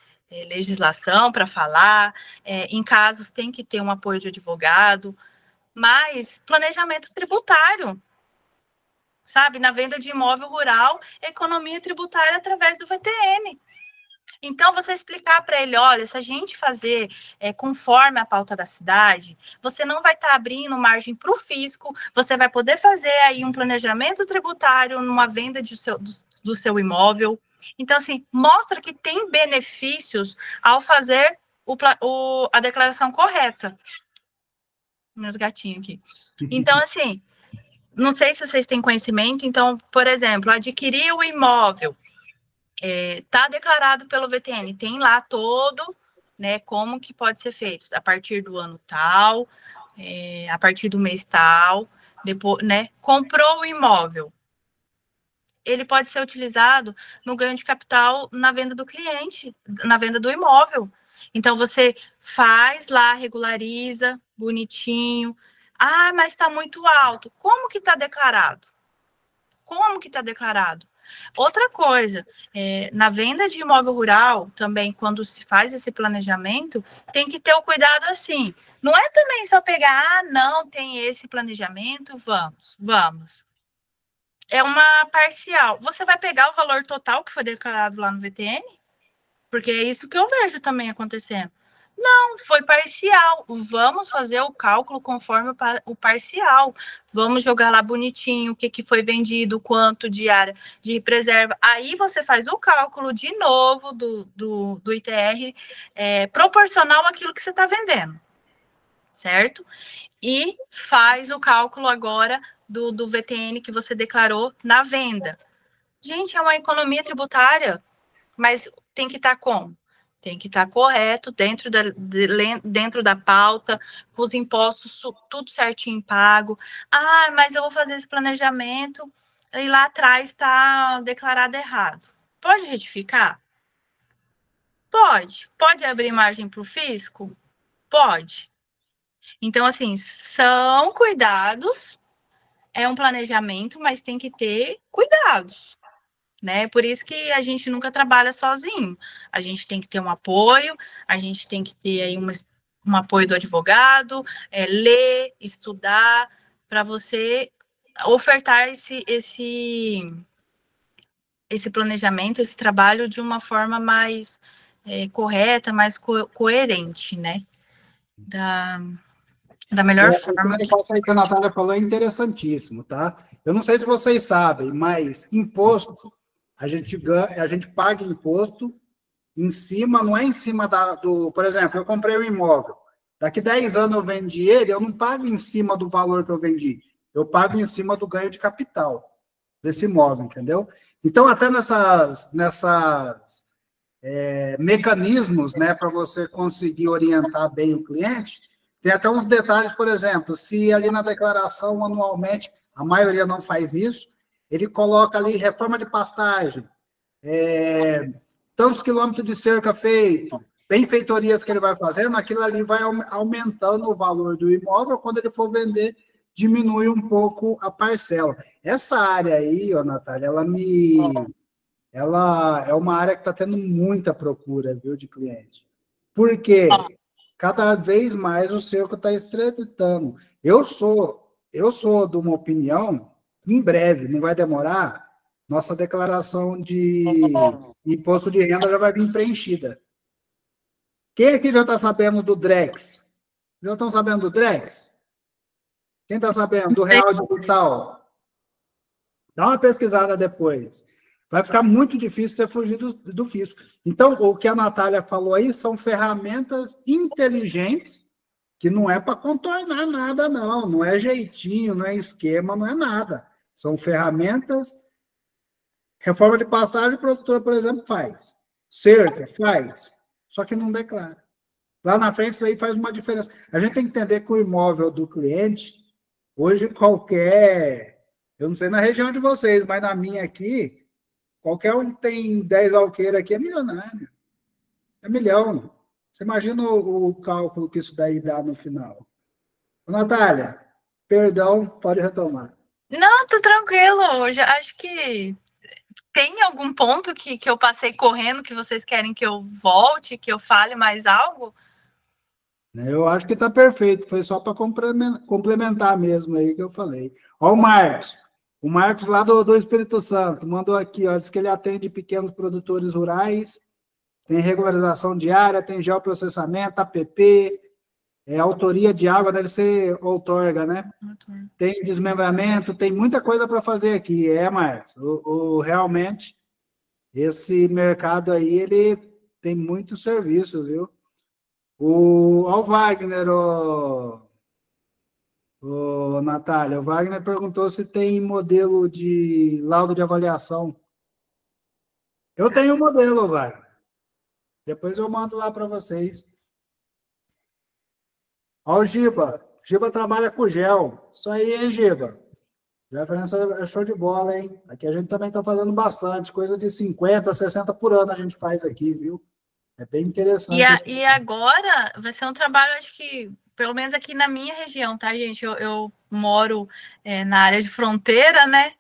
legislação para falar, em casos tem que ter um apoio de advogado, mas planejamento tributário, sabe? Na venda de imóvel rural, economia tributária através do VTN. Então, você explicar para ele, olha, se a gente fazer conforme a pauta da cidade, você não vai estar abrindo margem para o fisco, você vai poder fazer aí um planejamento tributário numa venda do seu imóvel. Então, assim, mostra que tem benefícios ao fazer a declaração correta. Meus gatinhos aqui. Então, assim, não sei se vocês têm conhecimento, então, por exemplo, adquirir o imóvel, está declarado pelo VTN, tem lá todo, né, como que pode ser feito, a partir do ano tal, a partir do mês tal, depois, né, comprou o imóvel, ele pode ser utilizado no ganho de capital na venda do cliente, na venda do imóvel. Então, você faz lá, regulariza, bonitinho. Ah, mas está muito alto. Como que está declarado? Como que está declarado? Outra coisa, na venda de imóvel rural, também, quando se faz esse planejamento, tem que ter o cuidado assim. Não é também só pegar, não, tem esse planejamento, vamos. É uma parcial. Você vai pegar o valor total que foi declarado lá no VTN? Porque é isso que eu vejo também acontecendo. Não, foi parcial. Vamos fazer o cálculo conforme o parcial. Vamos jogar lá bonitinho o que foi vendido, quanto de área de reserva. Aí você faz o cálculo de novo do ITR proporcional àquilo que você está vendendo. Certo? E faz o cálculo agora do VTN que você declarou na venda. Gente, é uma economia tributária, mas tem que estar como? Tem que estar correto, dentro da pauta, com os impostos tudo certinho pago. Ah, mas eu vou fazer esse planejamento e lá atrás está declarado errado. Pode retificar? Pode. Pode abrir margem para o fisco? Pode. Então, assim, são cuidados, é um planejamento, mas tem que ter cuidados, né? Por isso que a gente nunca trabalha sozinho. A gente tem que ter um apoio, a gente tem que ter aí um apoio do advogado, ler, estudar, para você ofertar esse planejamento, esse trabalho de uma forma mais correta, mais coerente, né? Da melhor forma. O negócio aí que a Natália falou é interessantíssimo, tá? Eu não sei se vocês sabem, mas imposto, a gente paga imposto em cima, não é em cima por exemplo, eu comprei um imóvel, Daqui 10 anos eu vendi ele, eu não pago em cima do valor que eu vendi. Eu pago em cima do ganho de capital desse imóvel, entendeu? Então, até nessas mecanismos, né, para você conseguir orientar bem o cliente, tem até uns detalhes, por exemplo, se ali na declaração anualmente, a maioria não faz isso, ele coloca ali reforma de pastagem, tantos quilômetros de cerca feito, benfeitorias que ele vai fazendo, aquilo ali vai aumentando o valor do imóvel, quando ele for vender, diminui um pouco a parcela. Essa área aí, ó, Natália, ela é uma área que está tendo muita procura, viu, de cliente. Por quê? Cada vez mais o cerco está estreitando. Eu sou de uma opinião, em breve, não vai demorar, nossa declaração de imposto de renda já vai vir preenchida. Quem aqui já está sabendo do Drex? Já estão sabendo do Drex? Quem está sabendo do Real Digital? Dá uma pesquisada depois. Vai ficar muito difícil você fugir do fisco. Então, o que a Natália falou aí são ferramentas inteligentes, que não é para contornar nada, não. Não é jeitinho, não é esquema, não é nada. São ferramentas. Reforma de pastagem, a produtora, por exemplo, faz. Cerca, faz. Só que não declara. Lá na frente, isso aí faz uma diferença. A gente tem que entender que o imóvel do cliente, hoje, eu não sei na região de vocês, mas na minha aqui, qualquer um que tem 10 alqueires aqui é milionário. É milhão. Você imagina o cálculo que isso daí dá no final. Ô, Natália, perdão, pode retomar. Não, tá tranquilo. Acho que tem algum ponto que eu passei correndo que vocês querem que eu volte, que eu fale mais algo? Eu acho que está perfeito. Foi só para complementar mesmo aí que eu falei. Ó, o Marcos lá do Espírito Santo mandou aqui, ó, diz que ele atende pequenos produtores rurais, tem regularização diária, tem geoprocessamento, APP, autoria de água, deve ser outorga, né? Tem desmembramento, tem muita coisa para fazer aqui, Marcos. Realmente, esse mercado aí, ele tem muito serviço, viu? O Wagner, Natália, o Wagner perguntou se tem modelo de laudo de avaliação. Eu tenho um modelo, Wagner. Depois eu mando lá para vocês. Ó, o Giba. Giba trabalha com gel. Isso aí, hein, Giba? A referência é show de bola, hein? Aqui a gente também está fazendo bastante. Coisa de 50, 60 por ano a gente faz aqui, viu? É bem interessante. E agora vai ser um trabalho, acho que, pelo menos aqui na minha região, tá, gente? Eu moro na área de fronteira, né?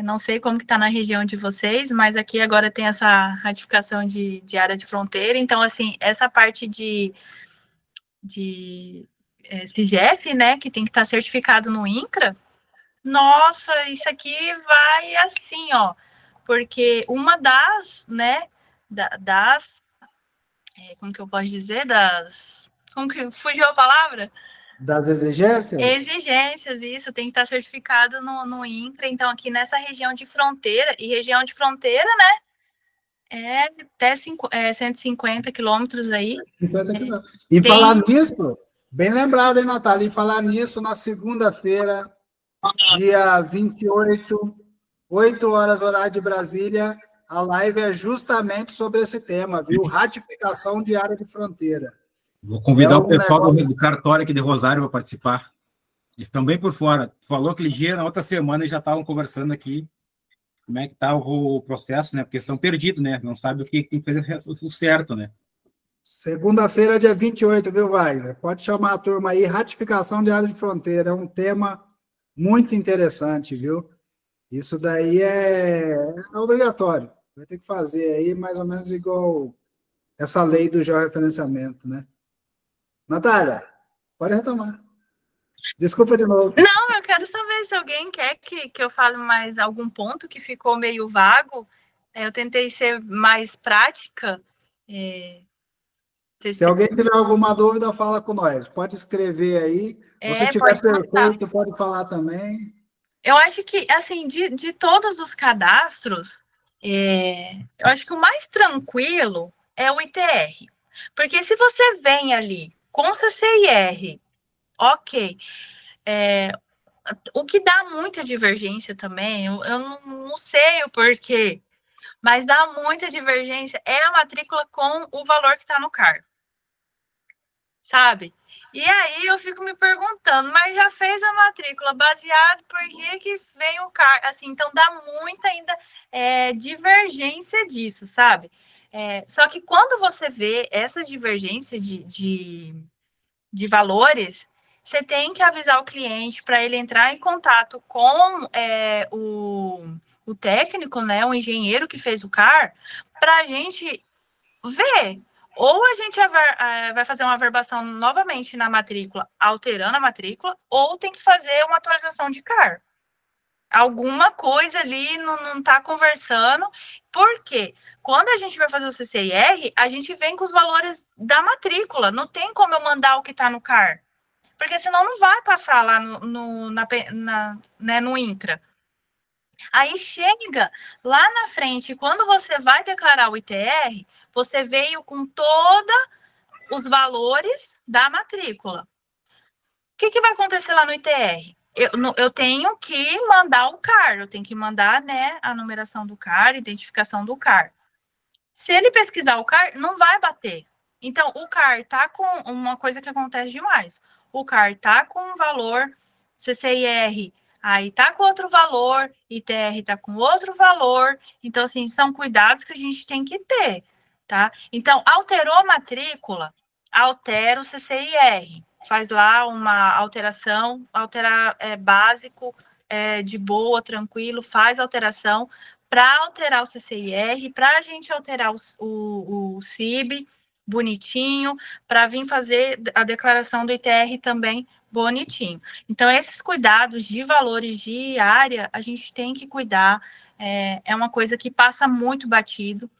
Não sei como que tá na região de vocês, mas aqui agora tem essa ratificação de área de fronteira. Então, assim, essa parte de CIGEF, né, que tem que estar certificado no INCRA, nossa, isso aqui vai assim, ó, porque uma das, né, como que eu posso dizer, como que fugiu a palavra? Das exigências? Exigências, isso, tem que estar certificado no INCRA. Então, aqui nessa região de fronteira, e região de fronteira, né, até 150 quilômetros aí. 50 quilômetros. E falar nisso, bem lembrado, hein, Natália? E falar nisso, na segunda-feira, dia 28, 8 horas, horário de Brasília, a live é justamente sobre esse tema, viu? Ratificação de área de fronteira. Vou convidar o pessoal do cartório aqui de Rosário para participar. Eles estão bem por fora. Falou aquele dia, na outra semana, eles já estavam conversando aqui como é que está o processo, né? Porque eles estão perdidos, né? Não sabem o que tem que fazer o certo, né? Segunda-feira, dia 28, viu, Wagner? Pode chamar a turma aí. Ratificação de área de fronteira. É um tema muito interessante, viu? Isso daí é obrigatório. Vai ter que fazer aí mais ou menos igual essa lei do georreferenciamento, né? Natália, pode retomar. Desculpa de novo. Não, eu quero saber se alguém quer que eu fale mais algum ponto que ficou meio vago. Eu tentei ser mais prática. Se alguém tiver alguma dúvida, fala com nós. Pode escrever aí. Se tiver perfeito, pode falar também. Eu acho que, assim, de todos os cadastros, eu acho que o mais tranquilo é o ITR. Porque se você vem ali com CCIR, ok. O que dá muita divergência também, eu não sei o porquê, mas dá muita divergência é a matrícula com o valor que está no CAR, sabe? E aí eu fico me perguntando, mas já fez a matrícula baseado por que vem o CAR? Assim, então dá muita ainda divergência disso, sabe? Só que quando você vê essa divergência de valores, você tem que avisar o cliente para ele entrar em contato com o técnico, né, o engenheiro que fez o CAR, para a gente ver. Ou a gente vai fazer uma averbação novamente na matrícula, alterando a matrícula, ou tem que fazer uma atualização de CAR. Alguma coisa ali não está conversando. Por quê? Quando a gente vai fazer o CCIR, a gente vem com os valores da matrícula. Não tem como eu mandar o que está no CAR. Porque senão não vai passar lá no INCRA. Aí chega lá na frente, quando você vai declarar o ITR, você veio com todos os valores da matrícula. O que vai acontecer lá no ITR? Eu tenho que mandar o CAR, eu tenho que mandar, né, a numeração do CAR, identificação do CAR. Se ele pesquisar o CAR, não vai bater. Então, o CAR está com uma coisa que acontece demais. O CAR está com um valor, CCIR aí está com outro valor, ITR está com outro valor. Então, assim, são cuidados que a gente tem que ter, tá? Então, alterou a matrícula, altera o CCIR. Faz lá uma alteração, alterar básico, de boa, tranquilo, faz alteração para alterar o CCIR, para a gente alterar o CIB bonitinho, para vir fazer a declaração do ITR também bonitinho. Então, esses cuidados de valores de área, a gente tem que cuidar, é uma coisa que passa muito batido.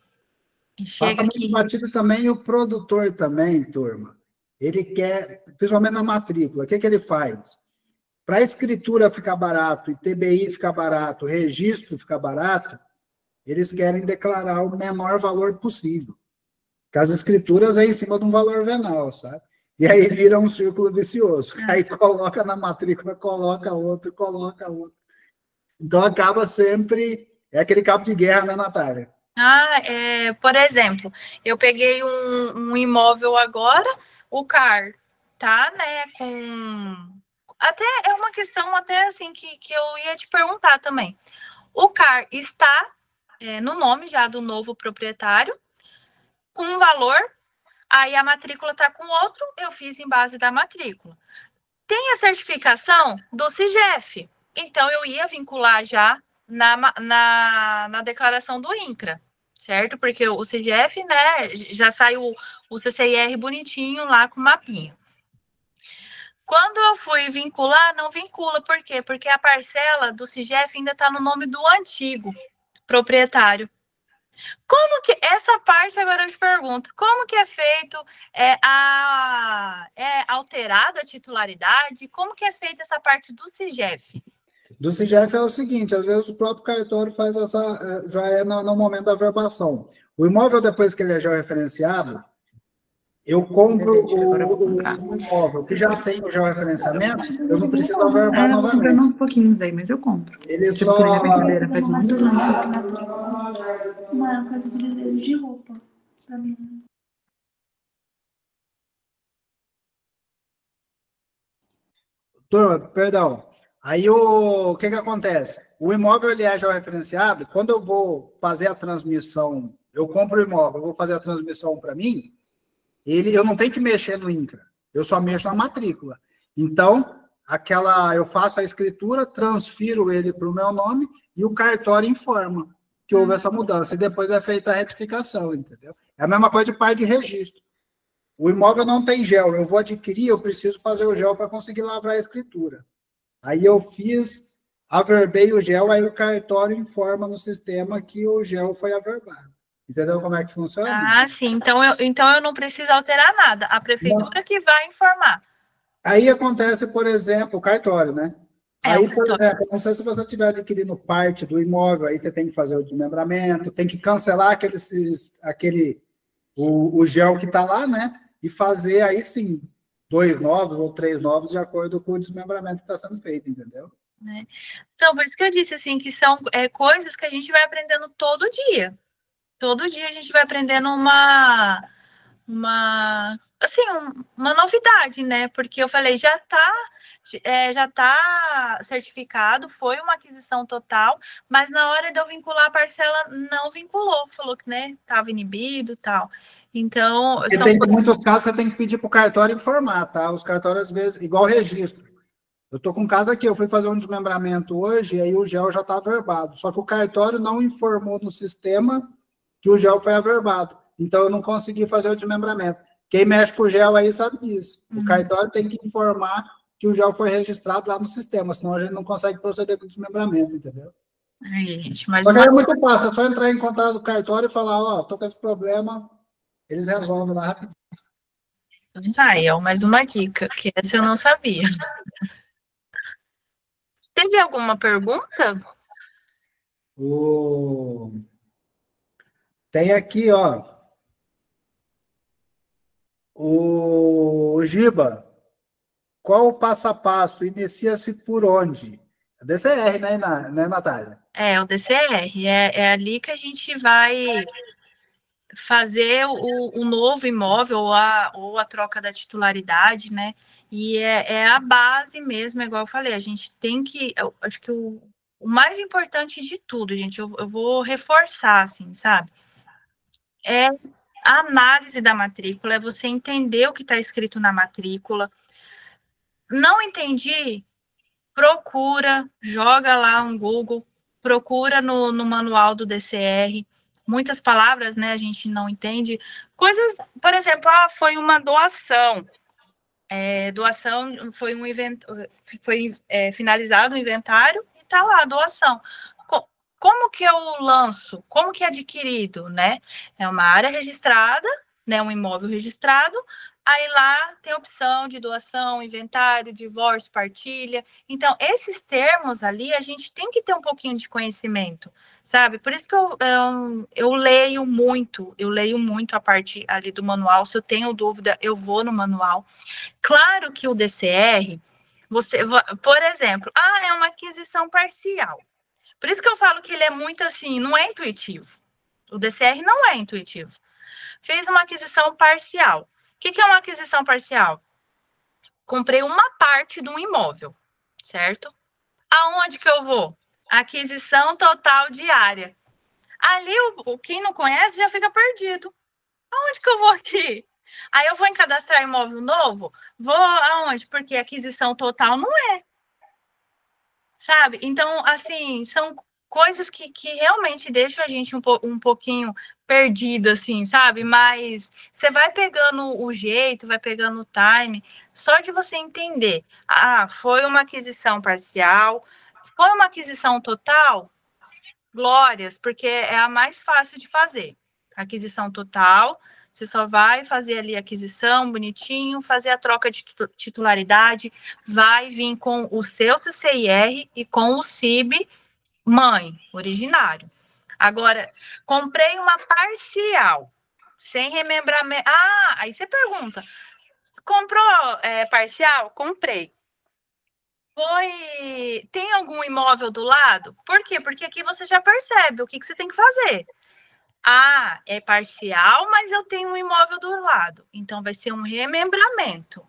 Passa muito batido também o produtor também, turma. Ele quer, principalmente na matrícula, o que ele faz? Para a escritura ficar barato, e TBI ficar barato, registro ficar barato, eles querem declarar o menor valor possível. Porque as escrituras é em cima de um valor venal, sabe? E aí vira um círculo vicioso. Aí coloca na matrícula, coloca outro. Então acaba sempre... É aquele cabo de guerra, né, Natália? Por exemplo, eu peguei um imóvel agora, o CAR tá, né, até é uma questão até assim que eu ia te perguntar também. O CAR está no nome já do novo proprietário, com um valor, aí a matrícula está com outro, eu fiz em base da matrícula. Tem a certificação do CIGEF, então eu ia vincular já na declaração do INCRA, certo? Porque o CIGEF, né, já saiu o CCIR bonitinho lá com o mapinha. Quando eu fui vincular, não vincula. Por quê? Porque a parcela do CIGEF ainda está no nome do antigo proprietário. Como que... Essa parte agora eu te pergunto. Como que é feito? Alterado a titularidade? Como que é feita essa parte do CIGEF? Do CIGEF é o seguinte, às vezes o próprio cartório faz essa... Já é no momento da averbação. O imóvel, depois que ele é georreferenciado, eu compro o imóvel que já tem o georreferenciamento, eu não preciso averbar novamente. Eu comprei uns pouquinhos aí, mas eu compro. Ele tipo, só... minha vendedeira faz muito tempo. Uma coisa de desejo de roupa, pra mim. Turma, perdão. Aí o que acontece? O imóvel ele é georreferenciado, quando eu vou fazer a transmissão, eu compro o imóvel, eu vou fazer a transmissão para mim, eu não tenho que mexer no INCRA, eu só mexo na matrícula. Então, eu faço a escritura, transfiro ele para o meu nome e o cartório informa que houve essa mudança. E depois é feita a retificação, entendeu? É a mesma coisa de parte de registro. O imóvel não tem gel, eu vou adquirir, eu preciso fazer o gel para conseguir lavrar a escritura. Aí eu averbei o gel, aí o cartório informa no sistema que o gel foi averbado. Entendeu como é que funciona? Sim. Então eu não preciso alterar nada. A prefeitura que vai informar. Aí acontece, por exemplo, o cartório, né? Aí, por exemplo, não sei se você estiver adquirindo parte do imóvel, aí você tem que fazer o desmembramento, tem que cancelar o gel que está lá, né? E fazer, aí sim, 2 novos ou 3 novos de acordo com o desmembramento que está sendo feito, entendeu? Então, por isso que eu disse, assim, que são coisas que a gente vai aprendendo todo dia. Todo dia a gente vai aprendendo uma novidade, né? Porque eu falei, já tá certificado, foi uma aquisição total, mas na hora de eu vincular a parcela, não vinculou, falou que, né, estava inibido e tal. Então, muitos casos você tem que pedir para o cartório informar, tá? Os cartórios, às vezes, igual registro. Eu estou com um caso aqui, eu fui fazer um desmembramento hoje, e aí o GEL já está averbado. Só que o cartório não informou no sistema que o GEL foi averbado. Então, eu não consegui fazer o desmembramento. Quem mexe com o GEL aí sabe disso. O cartório tem que informar que o GEL foi registrado lá no sistema, senão a gente não consegue proceder com o desmembramento, entendeu? Gente, mas é muito fácil, é só entrar em contato do cartório e falar, ó, tô com esse problema, eles resolvem lá rapidinho. Mais uma dica, que essa eu não sabia. Teve alguma pergunta? Tem aqui, ó. O Giba, qual o passo a passo? Inicia-se por onde? É DCR, né, Natália? É, o DCR. É ali que a gente vai fazer o novo imóvel ou a troca da titularidade, né? E é a base mesmo, igual eu falei, a gente tem que... Eu acho que o mais importante de tudo, gente, eu vou reforçar, assim, sabe? É a análise da matrícula, é você entender o que está escrito na matrícula. Não entendi? Procura, joga lá um Google, procura no manual do DCR. Muitas palavras, né, a gente não entende. Coisas, por exemplo, foi uma doação. Doação foi um evento, foi finalizado o inventário e tá lá, doação. Como que eu lanço? Como que é adquirido, né? É uma área registrada, né, um imóvel registrado, aí lá tem a opção de doação, inventário, divórcio, partilha. Então, esses termos ali, a gente tem que ter um pouquinho de conhecimento, sabe? Por isso que eu leio muito a parte ali do manual. Se eu tenho dúvida, eu vou no manual. Claro que o DCR, por exemplo, é uma aquisição parcial. Por isso que eu falo que ele é muito assim, não é intuitivo. O DCR não é intuitivo. Fiz uma aquisição parcial. O que é uma aquisição parcial? Comprei uma parte de um imóvel, certo? Aonde que eu vou? Aquisição total diária. Ali, quem não conhece já fica perdido. Aonde que eu vou aqui? Aí eu vou em cadastrar imóvel novo? Vou aonde? Porque aquisição total não é. Sabe? Então, assim, são coisas que realmente deixam a gente um pouquinho perdido, assim, sabe? Mas você vai pegando o jeito, vai pegando o time, só de você entender. Foi uma aquisição parcial, foi uma aquisição total? Glórias, porque é a mais fácil de fazer. Aquisição total, você só vai fazer ali a aquisição, bonitinho, fazer a troca de titularidade, vai vir com o seu CCIR e com o CIB mãe, originário. Agora, comprei uma parcial, sem remembramento. Aí você pergunta, comprou parcial? Comprei. Tem algum imóvel do lado? Por quê? Porque aqui você já percebe o que você tem que fazer. É parcial, mas eu tenho um imóvel do lado. Então, vai ser um remembramento.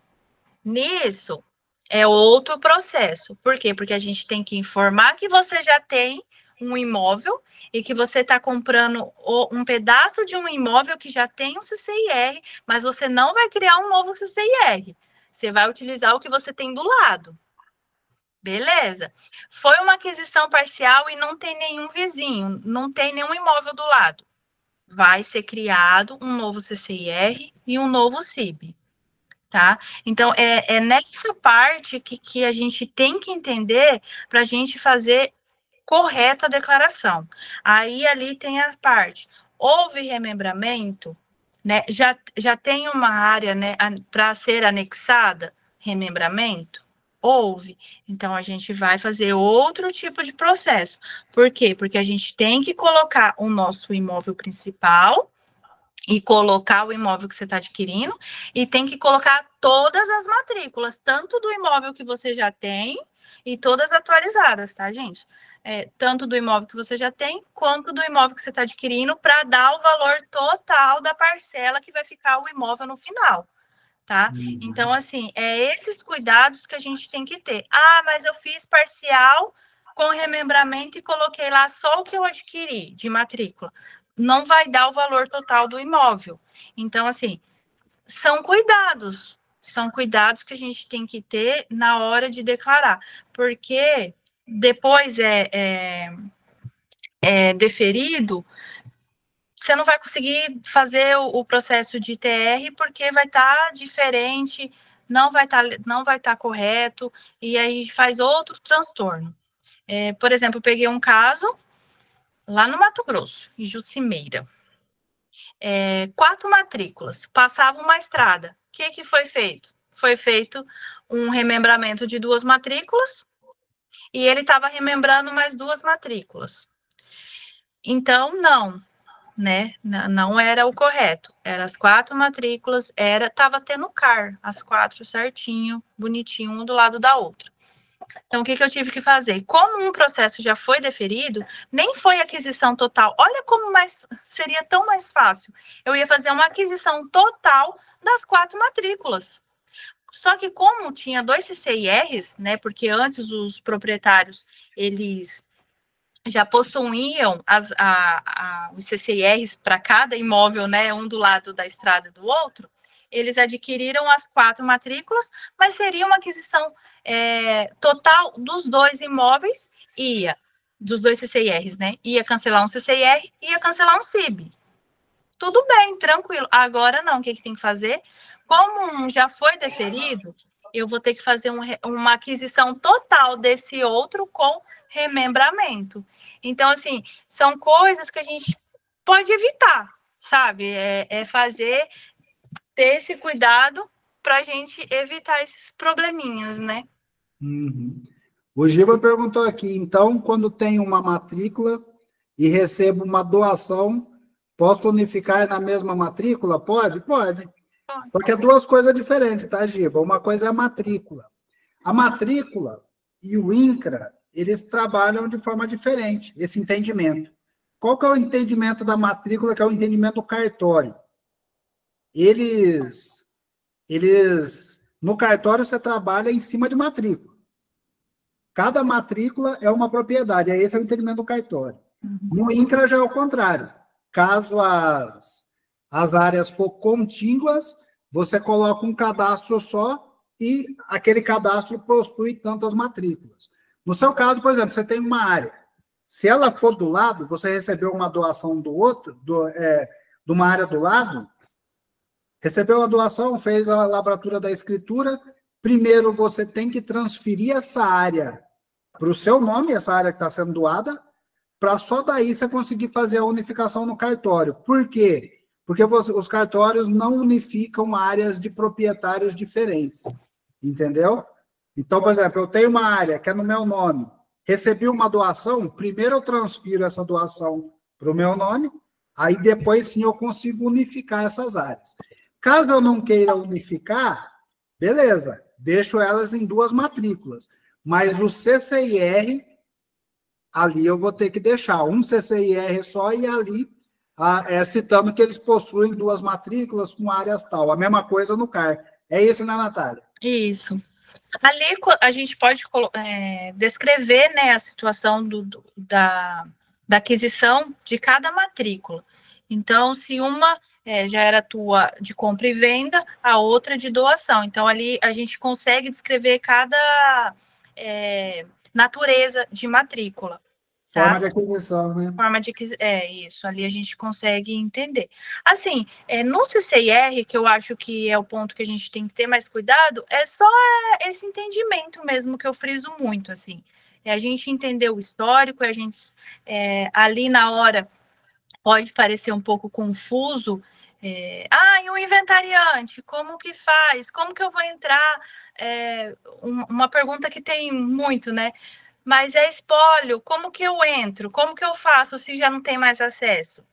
Nisso, é outro processo. Por quê? Porque a gente tem que informar que você já tem um imóvel e que você está comprando um pedaço de um imóvel que já tem um CCIR, mas você não vai criar um novo CCIR. Você vai utilizar o que você tem do lado. Beleza? Foi uma aquisição parcial e não tem nenhum vizinho, não tem nenhum imóvel do lado. Vai ser criado um novo CCIR e um novo CIB, tá? Então, é nessa parte que a gente tem que entender para a gente fazer correto a declaração. Aí, ali tem a parte, houve remembramento, né? Já tem uma área, né, para ser anexada, remembramento? Houve. Então, a gente vai fazer outro tipo de processo. Por quê? Porque a gente tem que colocar o nosso imóvel principal e colocar o imóvel que você está adquirindo, e tem que colocar todas as matrículas, tanto do imóvel que você já tem, e todas atualizadas, tá, gente? Tanto do imóvel que você já tem, quanto do imóvel que você está adquirindo, para dar o valor total da parcela que vai ficar o imóvel no final, tá? Então, assim, esses cuidados que a gente tem que ter. Ah, mas eu fiz parcial com remembramento e coloquei lá só o que eu adquiri de matrícula. Não vai dar o valor total do imóvel. Então, assim, são cuidados que a gente tem que ter na hora de declarar, porque depois deferido, você não vai conseguir fazer o processo de TR porque vai estar diferente, não vai estar correto, e aí faz outro transtorno. Por exemplo, eu peguei um caso lá no Mato Grosso, em Jucimeira. 4 matrículas, passava uma estrada. O que foi feito? Foi feito um remembramento de 2 matrículas e ele estava remembrando mais 2 matrículas. Então, não, né? Não era o correto. Eram as 4 matrículas, estava tendo CAR, as 4 certinho, bonitinho, um do lado da outra. Então, o que eu tive que fazer? Como um processo já foi deferido, nem foi aquisição total. Olha como seria tão mais fácil. Eu ia fazer uma aquisição total das 4 matrículas. Só que como tinha 2 CCIRs, né? Porque antes os proprietários, eles já possuíam os CCIRs para cada imóvel, né? Um do lado da estrada do outro. Eles adquiriram as 4 matrículas, mas seria uma aquisição total dos 2 imóveis, dos 2 CCIRs, né? Ia cancelar um CCIR, ia cancelar um CIB. Tudo bem, tranquilo. Agora não, o que tem que fazer? Como um já foi deferido, eu vou ter que fazer uma aquisição total desse outro com remembramento. Então, assim, são coisas que a gente pode evitar, sabe? Ter esse cuidado para a gente evitar esses probleminhas, né? O Giba perguntou aqui, então, quando tenho uma matrícula e recebo uma doação, posso unificar na mesma matrícula? Pode? Pode. Porque é 2 coisas diferentes, tá, Giba? Uma coisa é a matrícula. A matrícula e o INCRA, eles trabalham de forma diferente, esse entendimento. Qual que é o entendimento da matrícula, que é o entendimento do cartório? No cartório, você trabalha em cima de matrícula. Cada matrícula é uma propriedade, esse é o entendimento do cartório. No INCRA já é o contrário. Caso as áreas for contíguas, você coloca um cadastro só e aquele cadastro possui tantas matrículas. No seu caso, por exemplo, você tem uma área. Se ela for do lado, você recebeu uma doação do outro, de uma área do lado, recebeu a doação, fez a lavratura da escritura, primeiro você tem que transferir essa área para o seu nome, essa área que está sendo doada, para só daí você conseguir fazer a unificação no cartório. Por quê? Porque os cartórios não unificam áreas de proprietários diferentes, entendeu? Então, por exemplo, eu tenho uma área que é no meu nome, recebi uma doação, primeiro eu transfiro essa doação para o meu nome, aí depois sim eu consigo unificar essas áreas. Caso eu não queira unificar, beleza, deixo elas em 2 matrículas, mas o CCIR, ali eu vou ter que deixar um CCIR só e ali citando que eles possuem 2 matrículas com áreas tal. A mesma coisa no CAR. É isso, né, Natália? Isso. Ali a gente pode descrever, né, a situação da aquisição de cada matrícula. Então, se uma já era tua de compra e venda, a outra de doação. Então, ali a gente consegue descrever cada natureza de matrícula. Tá? Forma de aquisição, né? Forma de isso, ali a gente consegue entender. Assim, no CCIR, que eu acho que é o ponto que a gente tem que ter mais cuidado, é só esse entendimento mesmo que eu friso muito, assim. A gente entender o histórico, a gente ali na hora pode parecer um pouco confuso. E o inventariante, como que faz? Como que eu vou entrar? Uma pergunta que tem muito, né? Mas espólio, como que eu entro? Como que eu faço se já não tem mais acesso?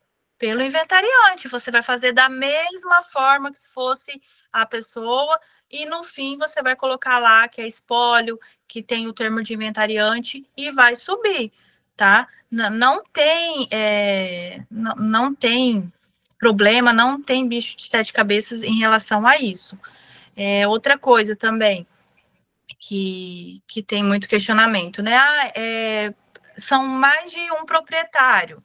Pelo inventariante, você vai fazer da mesma forma que se fosse a pessoa, e no fim você vai colocar lá que é espólio, que tem o termo de inventariante, e vai subir, tá? Não tem, não tem problema, não tem bicho de 7 cabeças em relação a isso. Outra coisa também, que tem muito questionamento, né? São mais de um proprietário.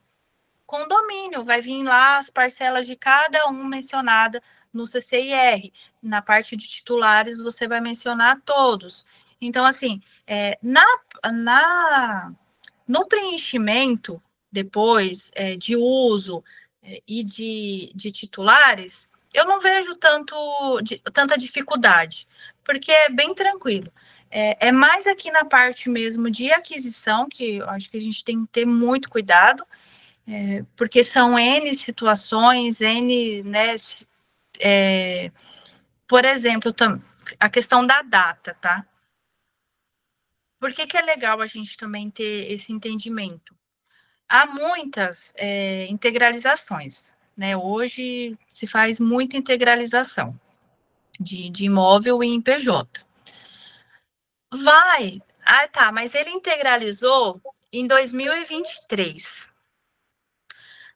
Condomínio, vai vir lá as parcelas de cada um mencionada no CCIR. Na parte de titulares, você vai mencionar todos. Então, assim, no preenchimento, depois de uso e de titulares, eu não vejo tanta dificuldade, porque é bem tranquilo. É mais aqui na parte mesmo de aquisição, que eu acho que a gente tem que ter muito cuidado, porque são N situações, N, né, por exemplo, a questão da data, tá? Por que é legal a gente também ter esse entendimento? Há muitas integralizações, né? Hoje se faz muita integralização de imóvel em PJ. Mas ele integralizou em 2023.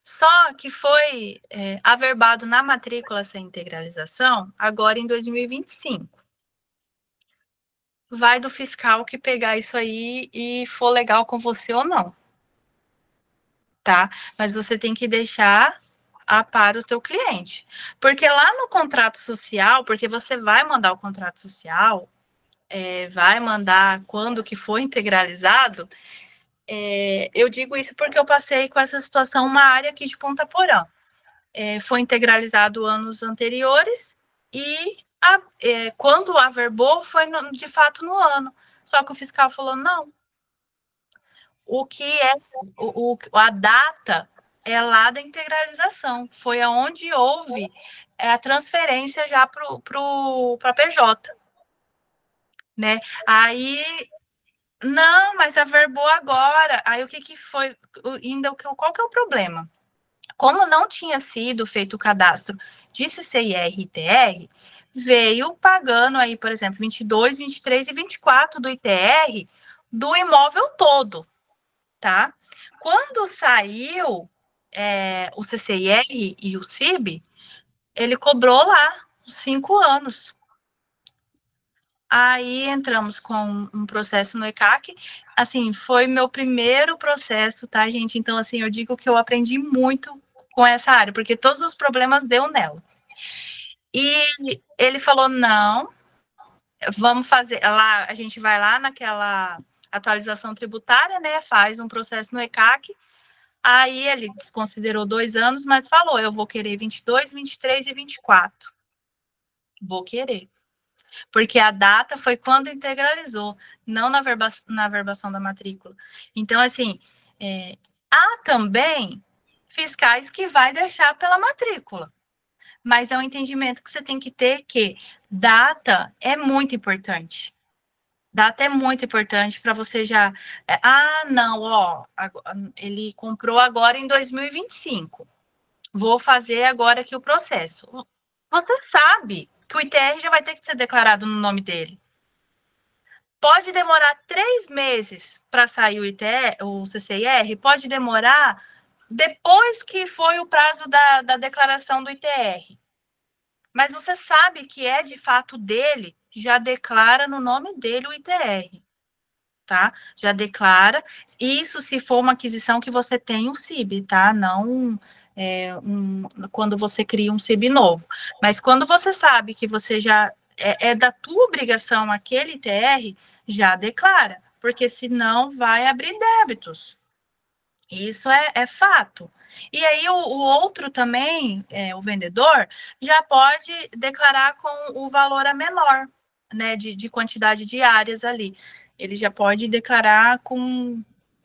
Só que foi averbado na matrícula sem integralização agora em 2025. Vai do fiscal que pegar isso aí e for legal com você ou não. Tá? Mas você tem que deixar para o seu cliente. Porque lá no contrato social, porque você vai mandar o contrato social, vai mandar quando que for integralizado, eu digo isso porque eu passei com essa situação uma área aqui de Ponta Porã. Foi integralizado anos anteriores e quando averbou foi de fato no ano. Só que o fiscal falou, não. A data é lá da integralização. Foi aonde houve a transferência já para a PJ. Né? Aí... Não, mas averbou agora. Aí o que foi? Qual que é o problema? Como não tinha sido feito o cadastro de CCIR e ITR, veio pagando aí, por exemplo, 22, 23 e 24 do ITR do imóvel todo, tá? Quando saiu o CCIR e o CIB, ele cobrou lá 5 anos. Aí entramos com um processo no ECAC, assim, foi meu primeiro processo, tá, gente? Então, assim, eu digo que eu aprendi muito com essa área, porque todos os problemas deu nela. E ele falou, não, vamos fazer, lá, a gente vai lá naquela atualização tributária, né, faz um processo no ECAC, aí ele desconsiderou 2 anos, mas falou, eu vou querer 22, 23 e 24. Vou querer. Porque a data foi quando integralizou, não na verbação da matrícula. Então, assim, há também fiscais que vai deixar pela matrícula. Mas é um entendimento que você tem que ter que data é muito importante. Data é muito importante para você já... ele comprou agora em 2025. Vou fazer agora aqui o processo. Você sabe que o ITR já vai ter que ser declarado no nome dele. Pode demorar 3 meses para sair o CCIR, pode demorar depois que foi o prazo da declaração do ITR. Mas você sabe que é de fato dele, já declara no nome dele o ITR. Tá? Já declara. Isso se for uma aquisição que você tem o CIB, tá? Não... quando você cria um CIB novo. Mas quando você sabe que você já é da tua obrigação aquele ITR, já declara, porque senão vai abrir débitos. Isso é fato. E aí o outro também, o vendedor, já pode declarar com o valor a menor, né, de quantidade de áreas ali. Ele já pode declarar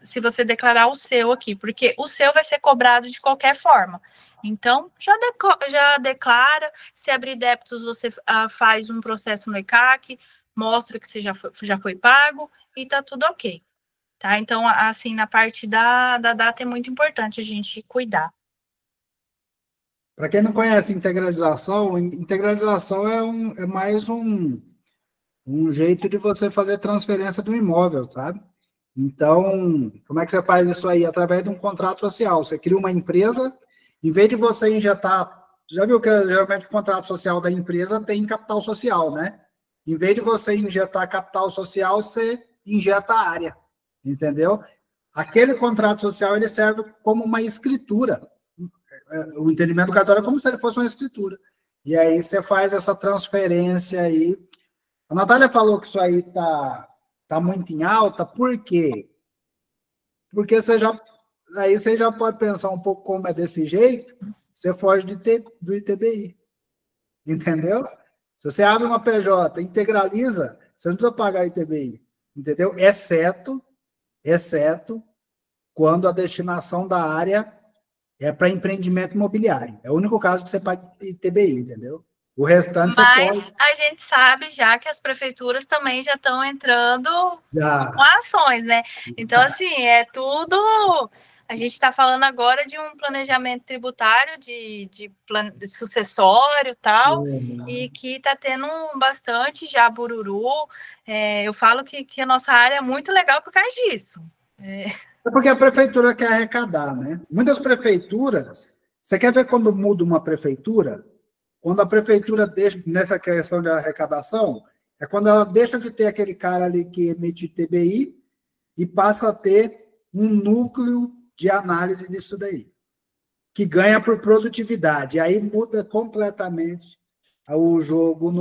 se você declarar o seu aqui, porque o seu vai ser cobrado de qualquer forma. Então, já declara, se abrir débitos, você faz um processo no ECAC, mostra que você já foi pago e tá tudo ok. Tá? Então, assim, na parte da data é muito importante a gente cuidar. Para quem não conhece integralização, integralização é mais um jeito de você fazer transferência do imóvel, sabe? Então, como é que você faz isso aí? Através de um contrato social. Você cria uma empresa, em vez de você injetar... Já viu que geralmente o contrato social da empresa tem capital social, né? Em vez de você injetar capital social, você injeta a área, entendeu? Aquele contrato social, ele serve como uma escritura. O entendimento do cartório é como se ele fosse uma escritura. E aí você faz essa transferência aí. A Natália falou que isso aí tá muito em alta, por quê? Porque aí você já pode pensar um pouco como é desse jeito, você foge do ITBI. Entendeu? Se você abre uma PJ, integraliza, você não precisa pagar ITBI. Entendeu? Exceto quando a destinação da área é para empreendimento imobiliário. É o único caso que você paga ITBI, entendeu? O restante Mas você pode... a gente sabe já que as prefeituras também já estão entrando com ações, né? Então, assim, é tudo... A gente está falando agora de um planejamento tributário de sucessório e tal, e que está tendo bastante já bururu. Eu falo que a nossa área é muito legal por causa disso. É porque a prefeitura quer arrecadar, né? Muitas prefeituras... Você quer ver quando muda uma prefeitura? Quando a prefeitura deixa, nessa questão de arrecadação, é quando ela deixa de ter aquele cara ali que emite ITBI e passa a ter um núcleo de análise disso daí, que ganha por produtividade. Aí muda completamente o jogo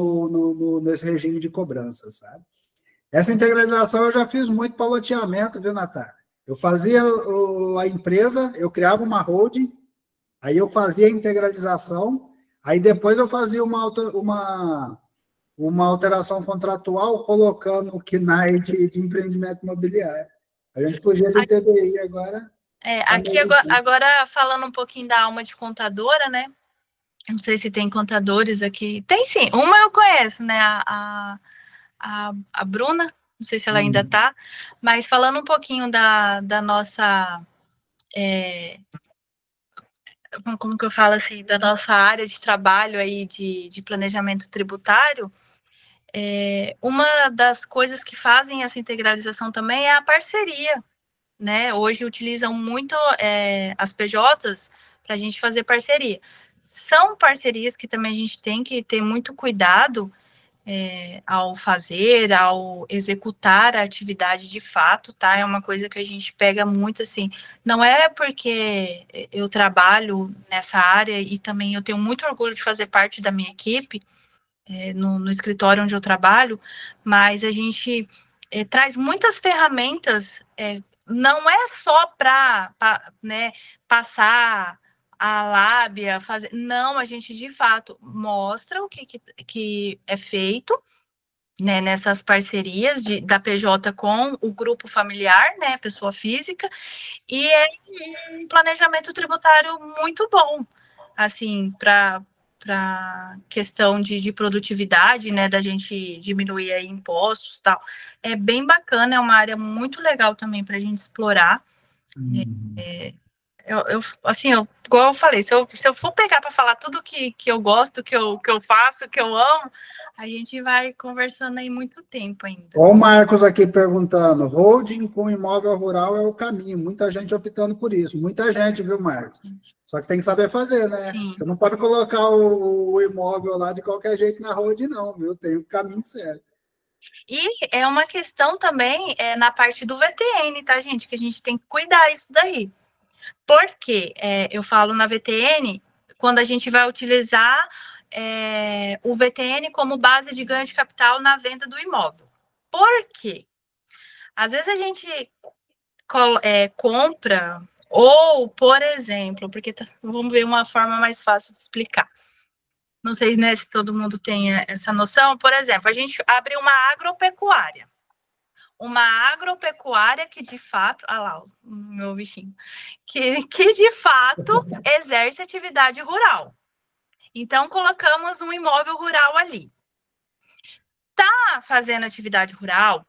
nesse regime de cobrança, sabe? Essa integralização eu já fiz muito para loteamento, viu, Natália? Eu fazia a empresa, eu criava uma holding, aí eu fazia a integralização, aí depois eu fazia uma alteração contratual colocando o KNAI de empreendimento imobiliário. A gente fugia de ITBI agora. Aqui agora falando um pouquinho da alma de contadora, né? Eu não sei se tem contadores aqui. Tem sim, uma eu conheço, né? A Bruna, não sei se ela ainda está, mas falando um pouquinho da nossa... como que eu falo assim, da nossa área de trabalho aí de planejamento tributário, uma das coisas que fazem essa integralização também é a parceria, né? Hoje utilizam muito as PJs para a gente fazer parceria. São parcerias que também a gente tem que ter muito cuidado ao fazer, ao executar a atividade de fato, tá? É uma coisa que a gente pega muito, assim, não é porque eu trabalho nessa área e também eu tenho muito orgulho de fazer parte da minha equipe, no escritório onde eu trabalho, mas a gente traz muitas ferramentas, não é só para né, passar a lábia, fazer. Não, a gente de fato mostra o que é feito, né, nessas parcerias da PJ com o grupo familiar, né, pessoa física, e é um planejamento tributário muito bom, assim, para questão de produtividade, né, da gente diminuir aí impostos e tal. É bem bacana, é uma área muito legal também para a gente explorar. Igual eu falei, se eu for pegar para falar tudo que eu gosto, que eu faço, que eu amo, a gente vai conversando aí muito tempo ainda. Olha o Marcos aqui perguntando, holding com imóvel rural é o caminho, muita gente optando por isso, muita gente, viu, Marcos? Só que tem que saber fazer, né? Sim. Você não pode colocar o imóvel lá de qualquer jeito na holding, não, viu? Tem o caminho certo. E é uma questão também na parte do VTN, tá, gente? Que a gente tem que cuidar isso daí. Porque eu falo na VTN, quando a gente vai utilizar o VTN como base de ganho de capital na venda do imóvel. Por quê? Às vezes a gente compra, ou, por exemplo, porque vamos ver uma forma mais fácil de explicar. Não sei, né, se todo mundo tem essa noção. Por exemplo, a gente abre uma agropecuária. Uma agropecuária que, de fato... Ah lá, o meu bichinho. Que de fato, exerce atividade rural. Então, colocamos um imóvel rural ali. Tá fazendo atividade rural?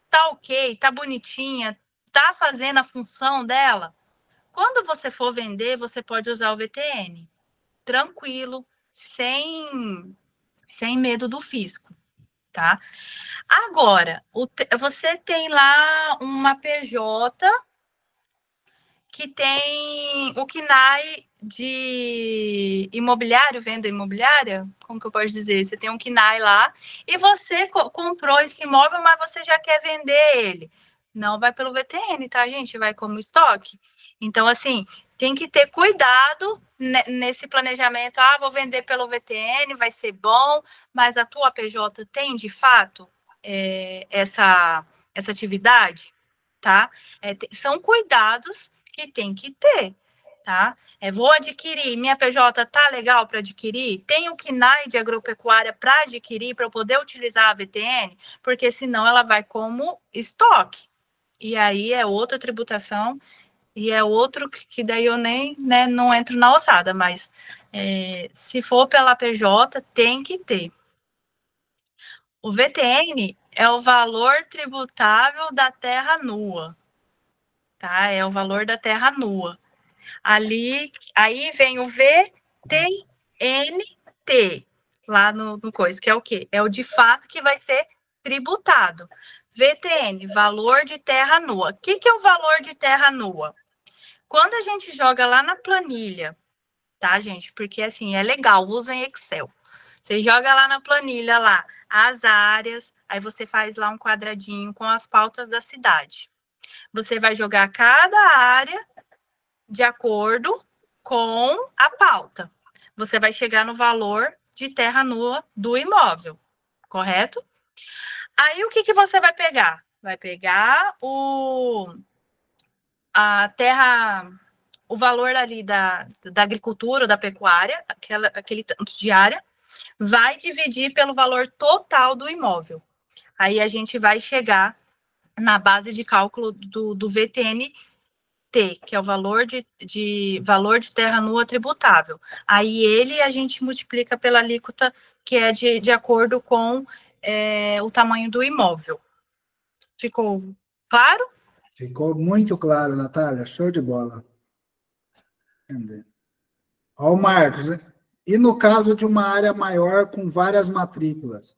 Tá ok, tá bonitinha, tá fazendo a função dela? Quando você for vender, você pode usar o VTN. tranquilo, sem medo do fisco, tá? Agora, você tem lá uma PJ que tem o KNAI de imobiliário, venda imobiliária, como que eu posso dizer? Você tem um KNAI lá e você comprou esse imóvel, mas você já quer vender ele. Não vai pelo VTN, tá, gente? Vai como estoque. Então, assim, tem que ter cuidado nesse planejamento. Ah, vou vender pelo VTN, vai ser bom, mas a tua PJ tem, de fato, essa atividade, tá? São cuidados que tem que ter, tá? Vou adquirir, minha PJ tá legal para adquirir? Tem o KNAI de agropecuária para adquirir, para eu poder utilizar a VTN? Porque senão ela vai como estoque. E aí é outra tributação, e é outro que daí eu nem, né, não entro na ossada, mas se for pela PJ, tem que ter. O VTN é o valor tributável da terra nua, tá? É o valor da terra nua. Aí vem o VTNT, lá no coisa, que é o quê? É o de fato que vai ser tributado. VTN, valor de terra nua. O que é o valor de terra nua? Quando a gente joga lá na planilha, tá, gente? Porque, assim, é legal, usem Excel. Você joga lá na planilha, lá, as áreas, aí você faz lá um quadradinho com as pautas da cidade. Você vai jogar cada área de acordo com a pauta. Você vai chegar no valor de terra nua do imóvel, correto? Aí, o que você vai pegar? Vai pegar a terra, o valor ali da agricultura, da pecuária, aquele tanto de área, vai dividir pelo valor total do imóvel. Aí a gente vai chegar na base de cálculo do VTNT, que é o valor de terra nua tributável. Aí a gente multiplica pela alíquota que é de acordo com o tamanho do imóvel. Ficou claro? Ficou muito claro, Natália. Show de bola. Entendeu? Ó, o Marcos, e no caso de uma área maior com várias matrículas,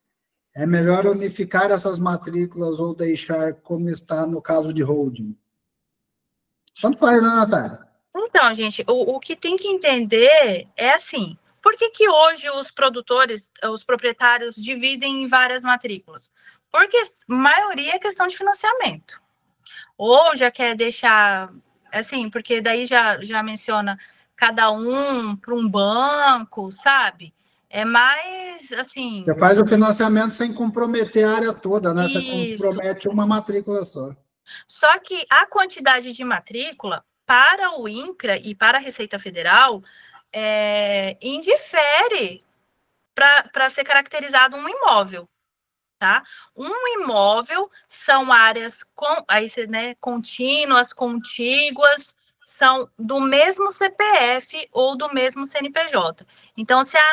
é melhor unificar essas matrículas ou deixar como está no caso de holding? Tanto faz, né, Natália? Então, gente, o que tem que entender é assim, por que hoje os produtores, os proprietários dividem em várias matrículas? Porque a maioria é questão de financiamento. Ou já quer deixar, assim, porque daí já menciona cada um para um banco, sabe? É mais, assim... Você faz o financiamento sem comprometer a área toda, né? Você Isso. compromete uma matrícula só. Só que a quantidade de matrícula para o INCRA e para a Receita Federal indifere para ser caracterizado um imóvel, tá? Um imóvel são áreas contínuas, contíguas, são do mesmo CPF ou do mesmo CNPJ. Então, se há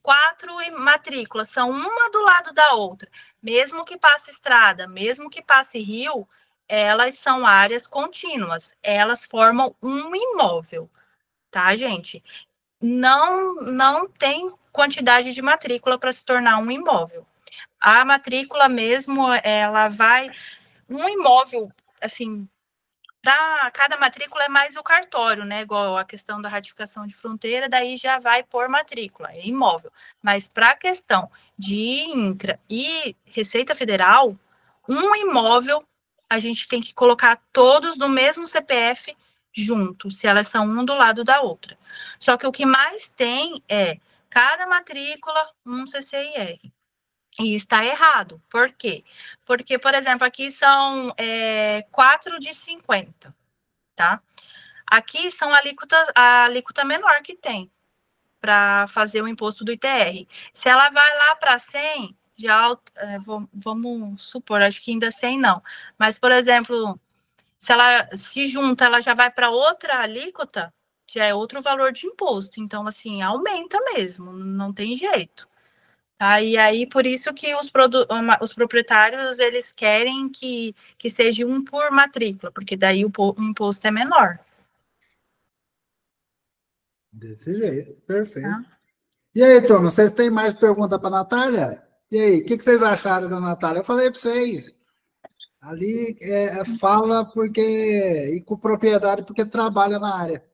4 matrículas são uma do lado da outra, mesmo que passe estrada, mesmo que passe rio, elas são áreas contínuas, elas formam um imóvel, tá, gente? Não tem quantidade de matrícula para se tornar um imóvel. A matrícula mesmo, ela vai... Um imóvel, assim, para cada matrícula é mais o cartório, né? Igual a questão da ratificação de fronteira, daí já vai por matrícula, é imóvel. Mas para a questão de INCRA e Receita Federal, um imóvel, a gente tem que colocar todos no mesmo CPF juntos, se elas são um do lado da outra. Só que o que mais tem é cada matrícula, um CCIR. E está errado. Por quê? Porque, por exemplo, aqui são 4 de 50, tá? Aqui são a alíquota menor que tem para fazer o imposto do ITR. Se ela vai lá para 100, vamos supor, acho que ainda 100 não. Mas, por exemplo, se ela se junta, ela já vai para outra alíquota, já é outro valor de imposto. Então, assim, aumenta mesmo, não tem jeito. Tá? E aí, por isso que os proprietários, eles querem que seja um por matrícula, porque daí o imposto é menor. Desse jeito, perfeito. Tá. E aí, turma, vocês têm mais pergunta para a Natália? E aí, o que vocês acharam da Natália? Eu falei para vocês. Ali fala porque... E com propriedade porque trabalha na área.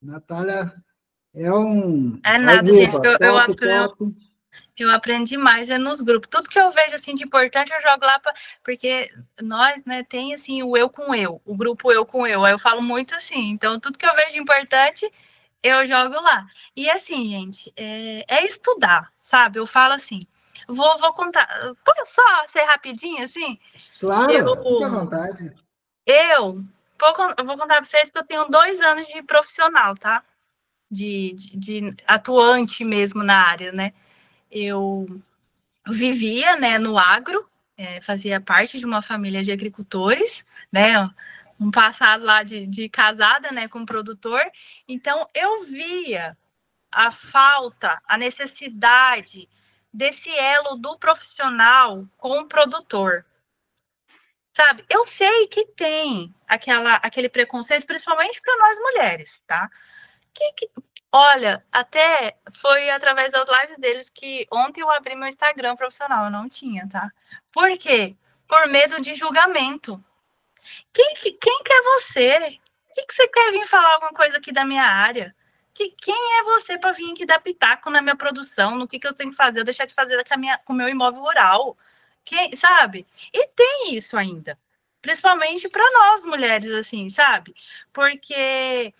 Natália é um... É nada, gente. Eu aprendi mais nos grupos. Tudo que eu vejo assim de importante eu jogo lá porque nós, né, tem assim o eu com eu, o grupo eu com eu. Aí eu falo muito assim. Então tudo que eu vejo importante eu jogo lá. E assim, gente, é estudar, sabe? Eu falo assim. Vou contar. Posso só ser rapidinho assim? Claro. Fique à vontade. Eu vou contar para vocês que eu tenho 2 anos de profissional, tá? De atuante mesmo na área, né? Eu vivia, né, no agro, fazia parte de uma família de agricultores, né, um passado lá de casada, né, com produtor. Então, eu via a falta, a necessidade desse elo do profissional com o produtor. Sabe, eu sei que tem aquele preconceito, principalmente para nós mulheres, tá? Olha, até foi através das lives deles que ontem eu abri meu Instagram profissional, eu não tinha, tá? Por quê? Por medo de julgamento. Quem que é você? O que você quer vir falar alguma coisa aqui da minha área? Quem é você para vir aqui dar pitaco na minha produção, no que eu tenho que fazer, eu deixar de fazer com o meu imóvel rural? Sabe? E tem isso ainda, principalmente para nós mulheres, assim, sabe? Porque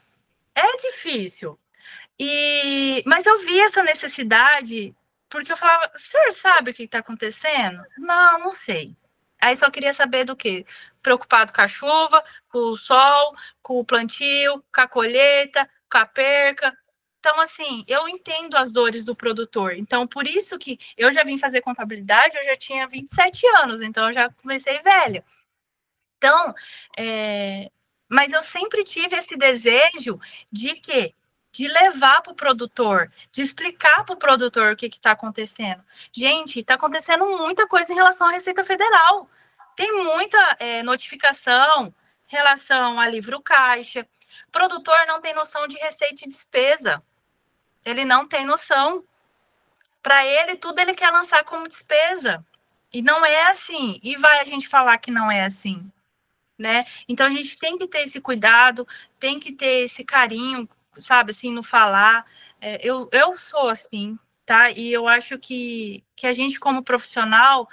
é difícil. Mas eu vi essa necessidade porque eu falava, o senhor sabe o que está acontecendo? Não sei. Aí só queria saber do quê? Preocupado com a chuva, com o sol, com o plantio, com a colheita, com a perca. Então, assim, eu entendo as dores do produtor. Então, por isso que eu já vim fazer contabilidade, eu já tinha 27 anos, então eu já comecei velha. Então, mas eu sempre tive esse desejo de quê? De levar para o produtor, de explicar para o produtor o que está acontecendo. Gente, está acontecendo muita coisa em relação à Receita Federal. Tem muita notificação em relação a livro caixa. O produtor não tem noção de receita e despesa. Ele não tem noção. Para ele, tudo ele quer lançar como despesa. E não é assim. E vai a gente falar que não é assim, né? Então, a gente tem que ter esse cuidado, tem que ter esse carinho, sabe, assim, no falar. Eu sou assim, tá? E eu acho que a gente, como profissional,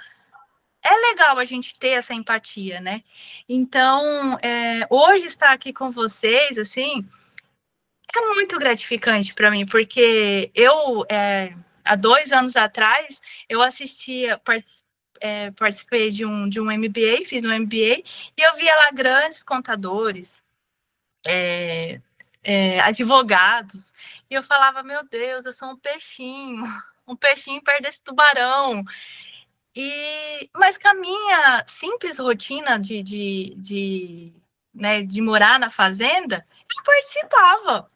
é legal a gente ter essa empatia, né? Então, hoje estar aqui com vocês, assim, é muito gratificante para mim, porque eu, há 2 anos atrás, eu participei de um MBA, fiz um MBA, e eu via lá grandes contadores, advogados, e eu falava, meu Deus, eu sou um peixinho perto desse tubarão. Mas com a minha simples rotina de morar na fazenda, eu participava.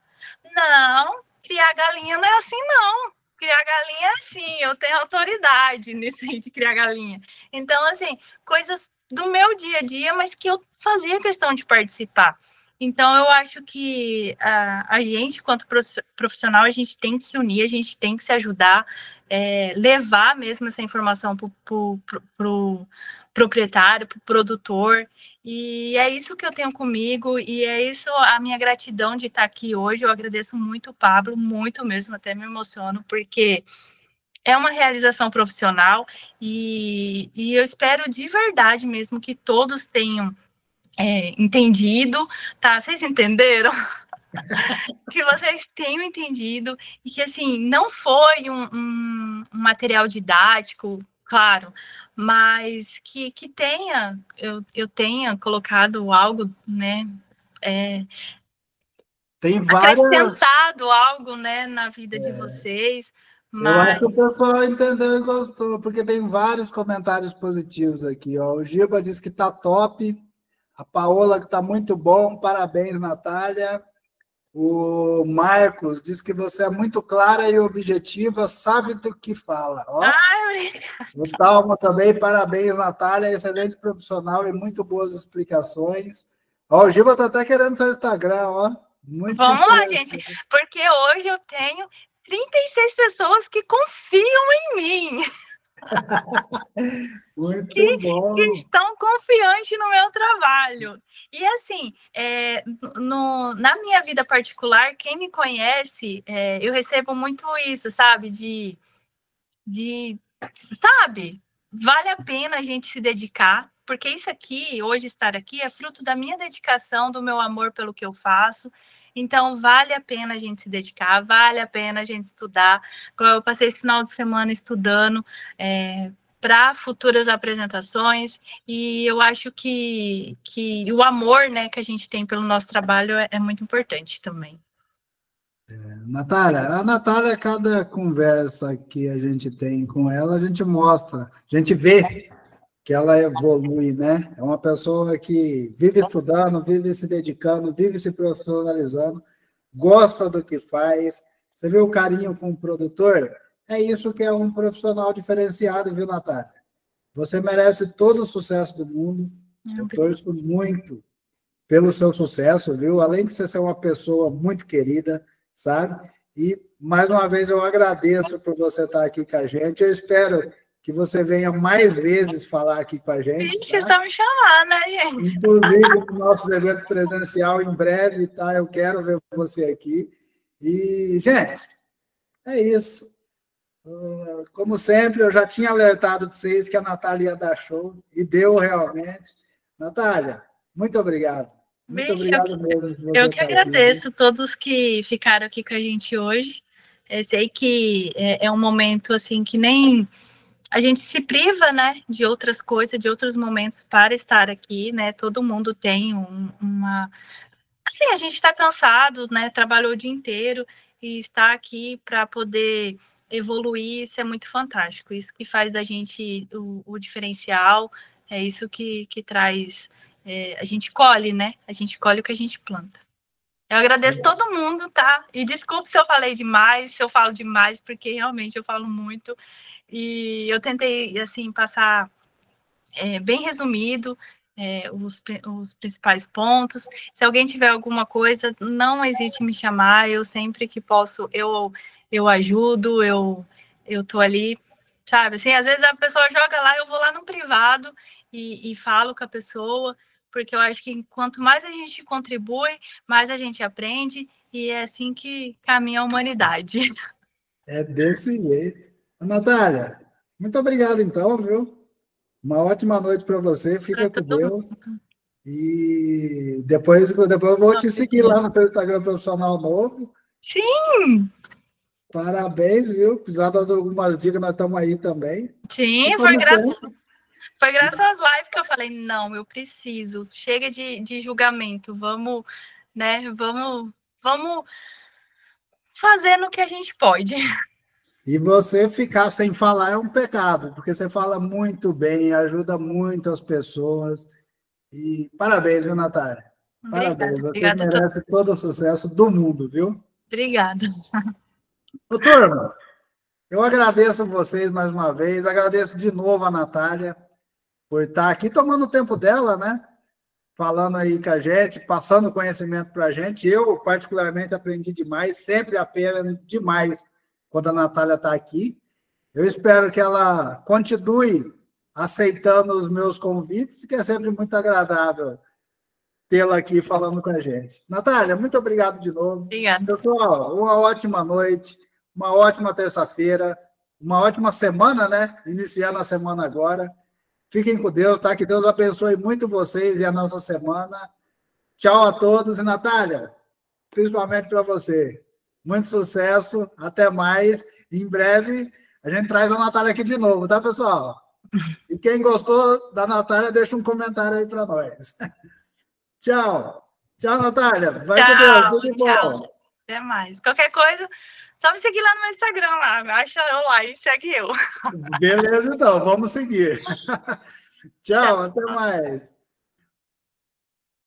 Não, criar galinha não é assim, não. Criar galinha é assim, eu tenho autoridade nisso aí de criar galinha. Então, assim, coisas do meu dia a dia, mas que eu fazia questão de participar. Então, eu acho que a gente, quanto profissional, a gente tem que se unir, a gente tem que se ajudar, levar mesmo essa informação para o proprietário, para o produtor. E é isso que eu tenho comigo, e é isso a minha gratidão de estar aqui hoje. Eu agradeço muito o Pablo, muito mesmo, até me emociono, porque é uma realização profissional, e eu espero de verdade mesmo que todos tenham entendido, tá? Vocês entenderam? Que vocês tenham entendido, e que, assim, não foi um material didático, claro, mas que eu tenha colocado algo, né, tem várias... acrescentado algo, né, na vida de vocês. Mas... Eu acho que o pessoal entendeu e gostou, porque tem vários comentários positivos aqui, ó. O Giba disse que tá top, a Paola que tá muito bom, parabéns, Natália. O Marcos diz que você é muito clara e objetiva, sabe do que fala. Ó. O Talma também, parabéns, Natália, excelente profissional e muito boas explicações. Ó, o Giba está até querendo seu Instagram, ó. Vamos lá, gente, porque hoje eu tenho 36 pessoas que confiam em mim. Muito bom. Que estão confiantes no meu trabalho. E assim, na minha vida particular, quem me conhece, eu recebo muito isso, sabe? Sabe? Vale a pena a gente se dedicar, porque isso aqui, hoje estar aqui, é fruto da minha dedicação, do meu amor pelo que eu faço. Então, vale a pena a gente se dedicar, vale a pena a gente estudar. Eu passei esse final de semana estudando para futuras apresentações, e eu acho que o amor, né, que a gente tem pelo nosso trabalho é muito importante também. Natália, a Natália, cada conversa que a gente tem com ela, a gente mostra, a gente vê que ela evolui, né? É uma pessoa que vive estudando, vive se dedicando, vive se profissionalizando, gosta do que faz. Você vê o carinho com o produtor? É isso que é um profissional diferenciado, viu, Natália? Você merece todo o sucesso do mundo. Eu torço muito pelo seu sucesso, viu? Além de você ser uma pessoa muito querida, sabe? E, mais uma vez, eu agradeço por você estar aqui com a gente. Eu espero que você venha mais vezes falar aqui com a gente. Ixi, tá me chamando, né, gente? Inclusive, o nosso evento presencial em breve, tá? Eu quero ver você aqui. E, gente, é isso. Como sempre, eu já tinha alertado para vocês que a Natália ia dar show, e deu realmente. Natália, muito obrigado. Muito obrigado mesmo. Eu que agradeço todos que ficaram aqui com a gente hoje. Eu sei que é um momento assim que nem a gente se priva, né, de outras coisas, de outros momentos para estar aqui, né? Todo mundo tem uma... Assim, a gente está cansado, né? Trabalhou o dia inteiro e estar aqui para poder evoluir, isso é muito fantástico. Isso que faz da gente o diferencial, é isso que traz... a gente colhe, né? A gente colhe o que a gente planta. Eu agradeço todo mundo, tá? E desculpe se eu falei demais, se eu falo demais, porque realmente eu falo muito. E eu tentei, assim, passar bem resumido os principais pontos. Se alguém tiver alguma coisa, não hesite em me chamar. Eu sempre que posso, eu ajudo, eu tô ali, sabe? Assim, às vezes a pessoa joga lá, eu vou lá no privado e falo com a pessoa, porque eu acho que quanto mais a gente contribui, mais a gente aprende, e é assim que caminha a humanidade. É desse jeito. Natália, muito obrigado então, viu? Uma ótima noite para você, fica com Deus. E depois eu vou te seguir lá no seu Instagram profissional novo. Sim! Parabéns, viu? Precisar de algumas dicas, nós estamos aí também. Sim, foi graças às lives que eu falei, não, eu preciso, chega de julgamento, vamos, né, vamos fazer no que a gente pode. E você ficar sem falar é um pecado, porque você fala muito bem, ajuda muito as pessoas. E parabéns, viu, Natália? Parabéns, você merece todo o sucesso do mundo, viu? Obrigada. Ô, turma, eu agradeço a vocês mais uma vez, agradeço de novo a Natália por estar aqui tomando o tempo dela, né? Falando aí com a gente, passando conhecimento para a gente. Eu, particularmente, aprendi demais, sempre aprendo demais quando a Natália está aqui. Eu espero que ela continue aceitando os meus convites, que é sempre muito agradável tê-la aqui falando com a gente. Natália, muito obrigado de novo. Obrigada. Pessoal, uma ótima noite, uma ótima terça-feira, uma ótima semana, né? Iniciando a semana agora. Fiquem com Deus, tá? Que Deus abençoe muito vocês e a nossa semana. Tchau a todos. E, Natália, principalmente para você, muito sucesso, até mais. Em breve, a gente traz a Natália aqui de novo, tá, pessoal? E quem gostou da Natália, deixa um comentário aí para nós. Tchau. Tchau, Natália. Vai com Deus. Tudo tchau. bom. Até mais. Qualquer coisa, só me seguir lá no meu Instagram, lá. Acha eu lá e segue eu. Beleza, então. Vamos seguir. Tchau. Até mais.